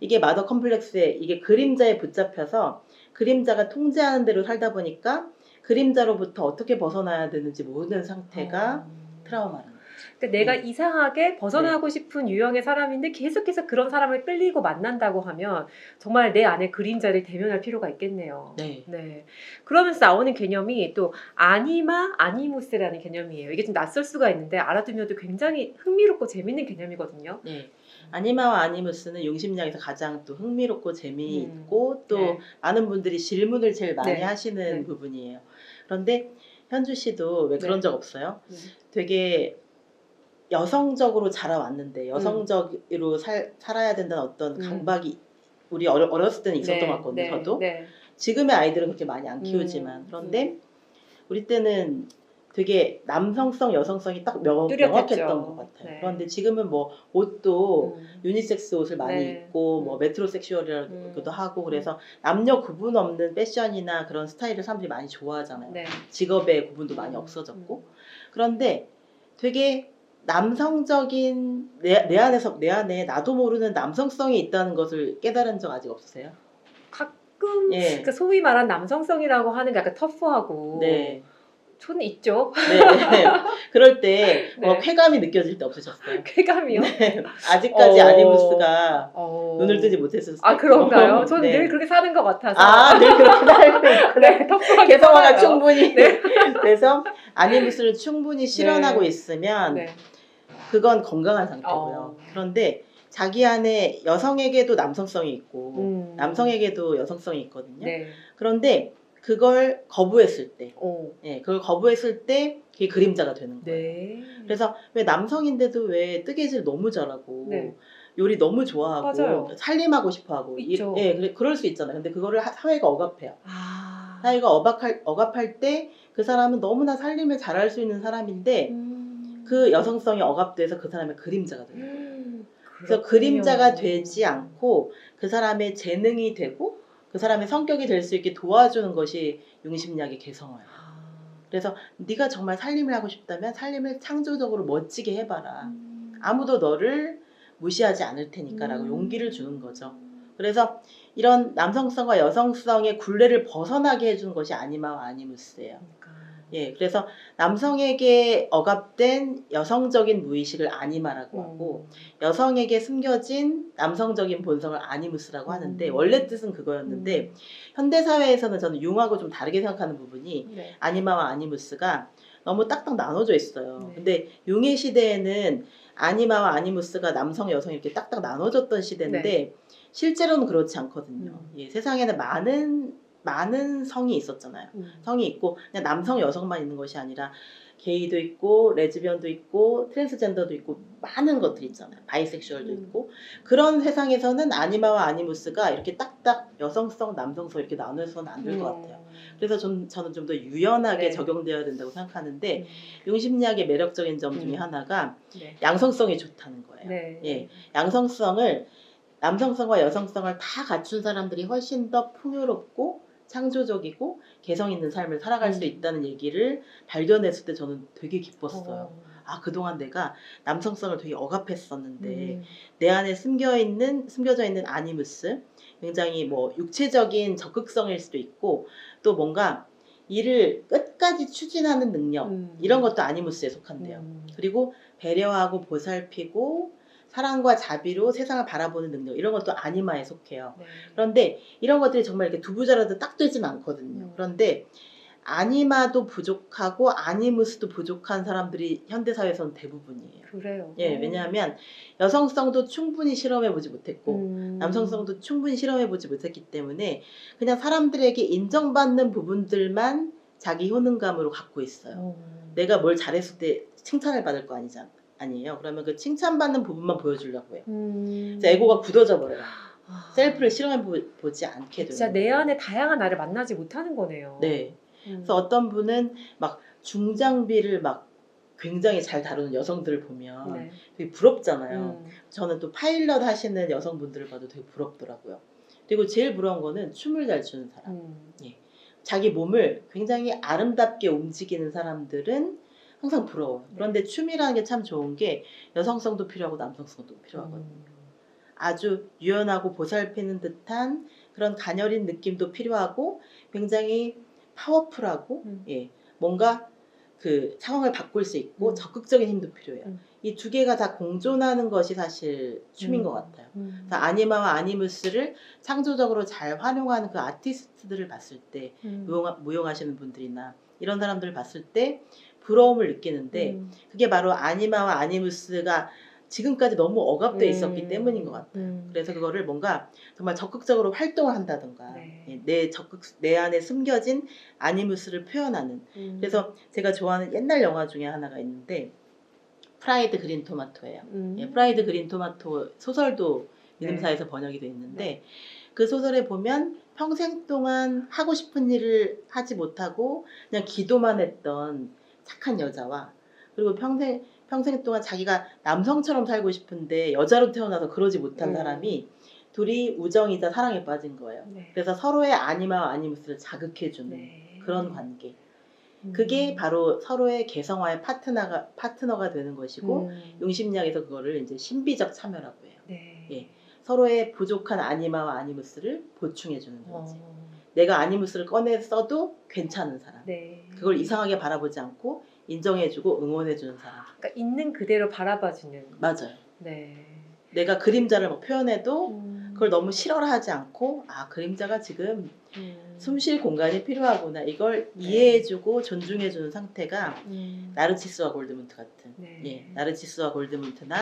[SPEAKER 2] 이게 마더 컴플렉스의 이게 그림자에 붙잡혀서 그림자가 통제하는 대로 살다 보니까 그림자로부터 어떻게 벗어나야 되는지 모르는 상태가 트라우마라는 거죠.
[SPEAKER 1] 그러니까 내가 이상하게 벗어나고 싶은 유형의 사람인데 계속해서 그런 사람을 끌리고 만난다고 하면 정말 내 안에 그림자를 대면할 필요가 있겠네요.
[SPEAKER 2] 네.
[SPEAKER 1] 네. 그러면서 나오는 개념이 또 아니마, 아니무스라는 개념이에요. 이게 좀 낯설 수가 있는데 알아두면도 굉장히 흥미롭고 재밌는 개념이거든요.
[SPEAKER 2] 네. 아니마와 아니무스는 용심리학에서 가장 또 흥미롭고 재미있고 또 많은 분들이 질문을 제일 많이 하시는 부분이에요. 그런데 현주 씨도 왜 그런 적 없어요? 되게 여성적으로 자라왔는데 여성적으로 살아야 된다는 어떤 강박이 우리 어렸을 때는 있었던 것 같거든요. 저도. 지금의 아이들은 그렇게 많이 안 키우지만 그런데 우리 때는 되게 남성성, 여성성이 딱 명확했던 것 같아요.
[SPEAKER 1] 네.
[SPEAKER 2] 그런데 지금은 뭐 옷도 유니섹스 옷을 많이 입고 뭐 메트로섹슈얼이라고도 하고 그래서 남녀 구분 없는 패션이나 그런 스타일을 사람들이 많이 좋아하잖아요.
[SPEAKER 1] 네.
[SPEAKER 2] 직업의 구분도 많이 없어졌고 그런데 되게 남성적인 내 안에 나도 모르는 남성성이 있다는 것을 깨달은 적 아직 없으세요?
[SPEAKER 1] 가끔 그러니까 소위 말한 남성성이라고 하는 게 약간 터프하고 저는 있죠.
[SPEAKER 2] 네. 그럴 때 쾌감이 느껴질 때 없으셨어요?
[SPEAKER 1] 쾌감이요?
[SPEAKER 2] 네. 아직까지 아니무스가 눈을 뜨지 못했을 수도 있고.
[SPEAKER 1] 그런가요? 저는 늘 그렇게 사는 것 같아서.
[SPEAKER 2] 늘 그렇게 살고 있구나.
[SPEAKER 1] 네, 터프하게
[SPEAKER 2] 개성화가 충분히 그래서 아니무스를 충분히 실현하고 있으면 그건 건강한 상태고요. 그런데 자기 안에 여성에게도 남성성이 있고 남성에게도 여성성이 있거든요. 그런데 그걸 거부했을 때, 그걸 거부했을 때 그게 그림자가 되는 거예요. 그래서 왜 남성인데도 왜 뜨개질 너무 잘하고 요리 너무 좋아하고
[SPEAKER 1] 맞아요.
[SPEAKER 2] 살림하고 싶어하고 그럴 수 있잖아요. 근데 그거를 사회가 억압해요. 사회가 억압할 때 그 사람은 너무나 살림을 잘할 수 있는 사람인데 그 여성성이 억압돼서 그 사람의 그림자가 되는 거예요. 그래서 그림자가 되지 않고 그 사람의 재능이 되고 그 사람의 성격이 될 수 있게 도와주는 것이 용심리학의 개성화예요. 그래서 네가 정말 살림을 하고 싶다면 살림을 창조적으로 멋지게 해봐라. 아무도 너를 무시하지 않을 테니까 라고 용기를 주는 거죠. 그래서 이런 남성성과 여성성의 굴레를 벗어나게 해주는 것이 아니마와 아니무스예요. 예, 그래서 남성에게 억압된 여성적인 무의식을 아니마라고 하고 여성에게 숨겨진 남성적인 본성을 아니무스라고 하는데 원래 뜻은 그거였는데 현대 사회에서는 저는 융하고 좀 다르게 생각하는 부분이
[SPEAKER 1] 네.
[SPEAKER 2] 아니마와 아니무스가 너무 딱딱 나눠져 있어요.
[SPEAKER 1] 네.
[SPEAKER 2] 근데 융의 시대에는 아니마와 아니무스가 남성, 여성 이렇게 딱딱 나눠졌던 시대인데
[SPEAKER 1] 네.
[SPEAKER 2] 실제로는 그렇지 않거든요.
[SPEAKER 1] 음.
[SPEAKER 2] 예, 세상에는 많은 성이 있었잖아요. 성이 있고 그냥 남성, 여성만 있는 것이 아니라 게이도 있고 레즈비언도 있고 트랜스젠더도 있고 많은 것들이 있잖아요. 바이섹슈얼도 있고 그런 세상에서는 아니마와 아니무스가 이렇게 딱딱 여성성, 남성성 이렇게 나눠서는 안 될 것 같아요. 그래서 저는 좀 더 유연하게
[SPEAKER 1] 네.
[SPEAKER 2] 적용되어야 된다고 생각하는데 융심리학의 매력적인 점 중에 하나가
[SPEAKER 1] 네.
[SPEAKER 2] 양성성이 좋다는 거예요.
[SPEAKER 1] 네.
[SPEAKER 2] 예, 양성성을 남성성과 여성성을 다 갖춘 사람들이 훨씬 더 풍요롭고 창조적이고 개성 있는 삶을 살아갈 수 있다는 얘기를 발견했을 때 저는 되게 기뻤어요. 아, 그동안 내가 남성성을 되게 억압했었는데 내 안에 숨겨져 있는 아니무스, 굉장히 뭐 육체적인 적극성일 수도 있고 또 뭔가 일을 끝까지 추진하는 능력 이런 것도 아니무스에 속한대요. 그리고 배려하고 보살피고 사랑과 자비로 세상을 바라보는 능력 이런 것도 아니마에 속해요.
[SPEAKER 1] 네.
[SPEAKER 2] 그런데 이런 것들이 정말 이렇게 두 부자라도 딱 되진 않거든요. 그런데 아니마도 부족하고 아니무스도 부족한 사람들이 현대사회에서는 대부분이에요.
[SPEAKER 1] 그래요.
[SPEAKER 2] 예, 왜냐하면 여성성도 충분히 실험해보지 못했고 남성성도 충분히 실험해보지 못했기 때문에 그냥 사람들에게 인정받는 부분들만 자기 효능감으로 갖고 있어요. 내가 뭘 잘했을 때 칭찬을 받을 거 아니에요. 그러면 그 칭찬받는 부분만 보여주려고 해요. 그래서 에고가 굳어져 버려요. 셀프를 실험해보지 않게 되는
[SPEAKER 1] 진짜 내 안에 다양한 나를 만나지 못하는 거네요.
[SPEAKER 2] 네. 그래서 어떤 분은 막 중장비를 막 굉장히 잘 다루는 여성들을 보면
[SPEAKER 1] 네.
[SPEAKER 2] 되게 부럽잖아요. 저는 또 파일럿 하시는 여성분들을 봐도 되게 부럽더라고요. 그리고 제일 부러운 거는 춤을 잘 추는 사람. 예. 자기 몸을 굉장히 아름답게 움직이는 사람들은 항상 부러워요. 그런데 춤이라는 게 참 좋은 게 여성성도 필요하고 남성성도 필요하거든요. 아주 유연하고 보살피는 듯한 그런 가녀린 느낌도 필요하고 굉장히 파워풀하고 예, 뭔가 그 상황을 바꿀 수 있고 적극적인 힘도 필요해요. 이 두 개가 다 공존하는 것이 사실 춤인 것 같아요. 그래서 아니마와 아니무스를 창조적으로 잘 활용하는 그 아티스트들을 봤을 때 무용하시는 분들이나 이런 사람들을 봤을 때 부러움을 느끼는데 그게 바로 아니마와 아니무스가 지금까지 너무 억압돼 있었기 때문인 것 같아요. 그래서 그거를 뭔가 정말 적극적으로 활동을 한다던가
[SPEAKER 1] 네.
[SPEAKER 2] 내 안에 숨겨진 아니무스를 표현하는 그래서 제가 좋아하는 옛날 영화 중에 하나가 있는데 프라이드 그린 토마토예요. 예, 프라이드 그린 토마토 소설도 믿음사에서 번역이 돼 있는데 그 소설에 보면 평생 동안 하고 싶은 일을 하지 못하고 그냥 기도만 했던 착한 여자와 그리고 평생 동안 자기가 남성처럼 살고 싶은데 여자로 태어나서 그러지 못한 사람이 둘이 우정이자 사랑에 빠진 거예요.
[SPEAKER 1] 네.
[SPEAKER 2] 그래서 서로의 아니마와 아니무스를 자극해주는 그런 관계. 그게 바로 서로의 개성화의 파트너가 되는 것이고 융심리학에서 그거를 이제 신비적 참여라고 해요.
[SPEAKER 1] 네.
[SPEAKER 2] 예, 서로의 부족한 아니마와 아니무스를 보충해주는 거지. 내가 아니무스를 꺼내 써도 괜찮은 사람.
[SPEAKER 1] 네.
[SPEAKER 2] 그걸 이상하게 바라보지 않고 인정해주고 응원해주는 사람.
[SPEAKER 1] 그러니까 있는 그대로 바라봐주는.
[SPEAKER 2] 맞아요.
[SPEAKER 1] 네.
[SPEAKER 2] 내가 그림자를 막 표현해도 그걸 너무 싫어하지 않고 아 그림자가 지금 숨 쉴 공간이 필요하구나 이걸 이해해주고 존중해주는 상태가 나르치스와 골드문트 같은 예, 나르치스와 골드문트나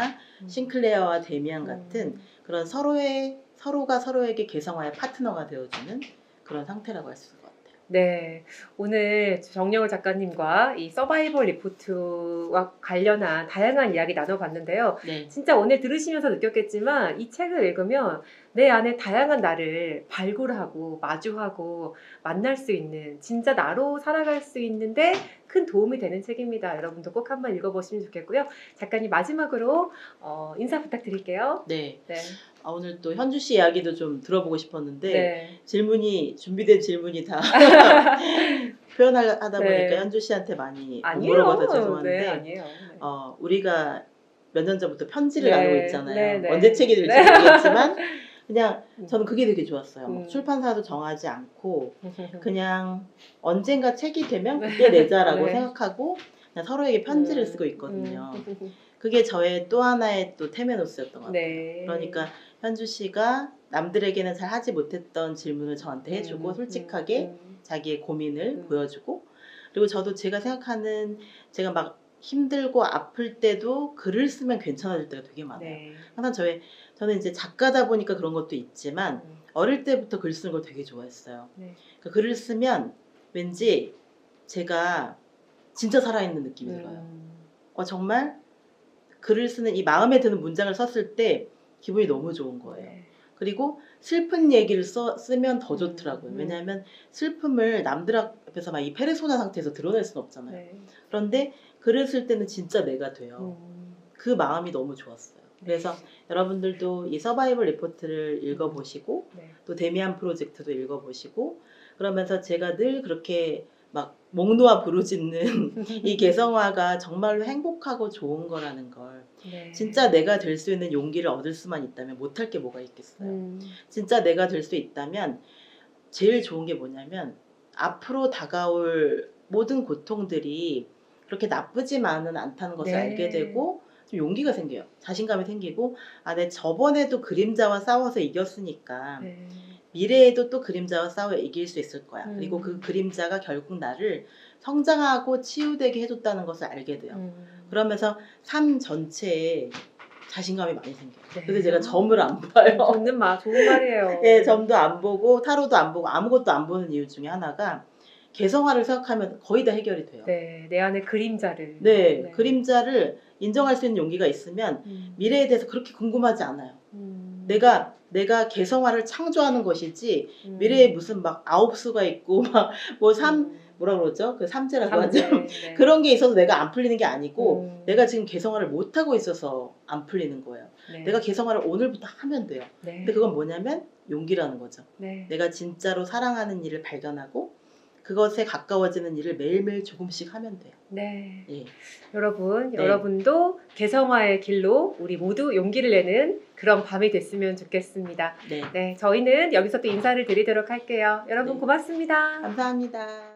[SPEAKER 2] 싱클레어와 데미안 같은 그런 서로가 서로에게 개성화의 파트너가 되어주는 그런 상태라고 할 수 있을 것 같아요.
[SPEAKER 1] 네, 오늘 정영을 작가님과 이 서바이벌 리포트와 관련한 다양한 이야기 나눠봤는데요.
[SPEAKER 2] 네.
[SPEAKER 1] 진짜 오늘 들으시면서 느꼈겠지만 이 책을 읽으면 내 안에 다양한 나를 발굴하고 마주하고 만날 수 있는 진짜 나로 살아갈 수 있는데 큰 도움이 되는 책입니다. 여러분도 꼭 한번 읽어보시면 좋겠고요. 작가님 마지막으로 인사 부탁드릴게요.
[SPEAKER 2] 네.
[SPEAKER 1] 네.
[SPEAKER 2] 오늘 또 현주 씨 이야기도 좀 들어보고 싶었는데
[SPEAKER 1] 네.
[SPEAKER 2] 준비된 질문이 다 표현하다 보니까
[SPEAKER 1] 네.
[SPEAKER 2] 현주 씨한테 많이 못
[SPEAKER 1] 아니에요.
[SPEAKER 2] 물어봐서 죄송한데
[SPEAKER 1] 네, 아니에요. 네.
[SPEAKER 2] 우리가 몇 년 전부터 편지를
[SPEAKER 1] 네.
[SPEAKER 2] 나누고 있잖아요.
[SPEAKER 1] 네, 네.
[SPEAKER 2] 언제 책이 될지
[SPEAKER 1] 네.
[SPEAKER 2] 모르겠지만 그냥 저는 그게 되게 좋았어요. 뭐
[SPEAKER 1] 음.
[SPEAKER 2] 출판사도 정하지 않고 그냥 언젠가 책이 되면 그때 내자라고
[SPEAKER 1] 네.
[SPEAKER 2] 생각하고 그냥 서로에게 편지를 쓰고 있거든요. 그게 저의 또 하나의 또 테메노스였던 것 같아요.
[SPEAKER 1] 네.
[SPEAKER 2] 그러니까 현주 씨가 남들에게는 잘 하지 못했던 질문을 저한테 해주고 솔직하게 자기의 고민을 보여주고, 그리고 저도 제가 생각하는, 제가 막 힘들고 아플 때도 글을 쓰면 괜찮아질 때가 되게 많아요.
[SPEAKER 1] 네.
[SPEAKER 2] 항상 저는 이제 작가다 보니까 그런 것도 있지만 어릴 때부터 글 쓰는 걸 되게 좋아했어요.
[SPEAKER 1] 네.
[SPEAKER 2] 그 글을 쓰면 왠지 제가 진짜 살아있는 느낌이 들어요. 정말 글을 쓰는 이 마음에 드는 문장을 썼을 때 기분이 너무 좋은 거예요.
[SPEAKER 1] 네.
[SPEAKER 2] 그리고 슬픈 얘기를 쓰면 더 좋더라고요. 왜냐하면 슬픔을 남들 앞에서 막 이 페르소나 상태에서 드러낼 수는 없잖아요.
[SPEAKER 1] 네.
[SPEAKER 2] 그런데 글을 쓸 때는 진짜 내가 돼요. 그 마음이 너무 좋았어요. 그래서 여러분들도 이 서바이벌 리포트를 읽어보시고
[SPEAKER 1] 네.
[SPEAKER 2] 또 데미안 프로젝트도 읽어보시고, 그러면서 제가 늘 그렇게 막 목 놓아 부르짖는 이 개성화가 정말로 행복하고 좋은 거라는 걸,
[SPEAKER 1] 네.
[SPEAKER 2] 진짜 내가 될 수 있는 용기를 얻을 수만 있다면 못할 게 뭐가 있겠어요. 진짜 내가 될 수 있다면 제일 좋은 게 뭐냐면 앞으로 다가올 모든 고통들이 그렇게 나쁘지만은 않다는 것을
[SPEAKER 1] 네.
[SPEAKER 2] 알게 되고 좀 용기가 생겨요. 자신감이 생기고, 아, 내 저번에도 그림자와 싸워서 이겼으니까
[SPEAKER 1] 네.
[SPEAKER 2] 미래에도 또 그림자와 싸워 이길 수 있을 거야. 그리고 그 그림자가 결국 나를 성장하고 치유되게 해줬다는 것을 알게 돼요. 그러면서 삶 전체에 자신감이 많이 생겨요.
[SPEAKER 1] 네.
[SPEAKER 2] 그래서 제가 점을 안 봐요.
[SPEAKER 1] 좋은 말이에요.
[SPEAKER 2] 네, 점도 안 보고 타로도 안 보고 아무것도 안 보는 이유 중에 하나가 개성화를 생각하면 거의 다 해결이 돼요.
[SPEAKER 1] 네, 내 안에 그림자를.
[SPEAKER 2] 네, 그림자를 인정할 수 있는 용기가 있으면 미래에 대해서 그렇게 궁금하지 않아요. 내가 개성화를 창조하는 것이지 미래에 무슨 막 아홉수가 있고 막 뭐 뭐라 그러죠? 그 삼재라고 하죠.
[SPEAKER 1] 네.
[SPEAKER 2] 그런 게 있어서 내가 안 풀리는 게 아니고 내가 지금 개성화를 못 하고 있어서 안 풀리는 거예요.
[SPEAKER 1] 네.
[SPEAKER 2] 내가 개성화를 오늘부터 하면 돼요.
[SPEAKER 1] 네.
[SPEAKER 2] 근데 그건 뭐냐면 용기라는 거죠.
[SPEAKER 1] 네.
[SPEAKER 2] 내가 진짜로 사랑하는 일을 발견하고 그것에 가까워지는 일을 매일매일 조금씩 하면 돼요.
[SPEAKER 1] 네.
[SPEAKER 2] 예.
[SPEAKER 1] 여러분,
[SPEAKER 2] 네.
[SPEAKER 1] 여러분도 개성화의 길로 우리 모두 용기를 내는 그런 밤이 됐으면 좋겠습니다.
[SPEAKER 2] 네.
[SPEAKER 1] 네, 저희는 여기서 또 인사를 드리도록 할게요. 여러분
[SPEAKER 2] 네.
[SPEAKER 1] 고맙습니다.
[SPEAKER 2] 감사합니다.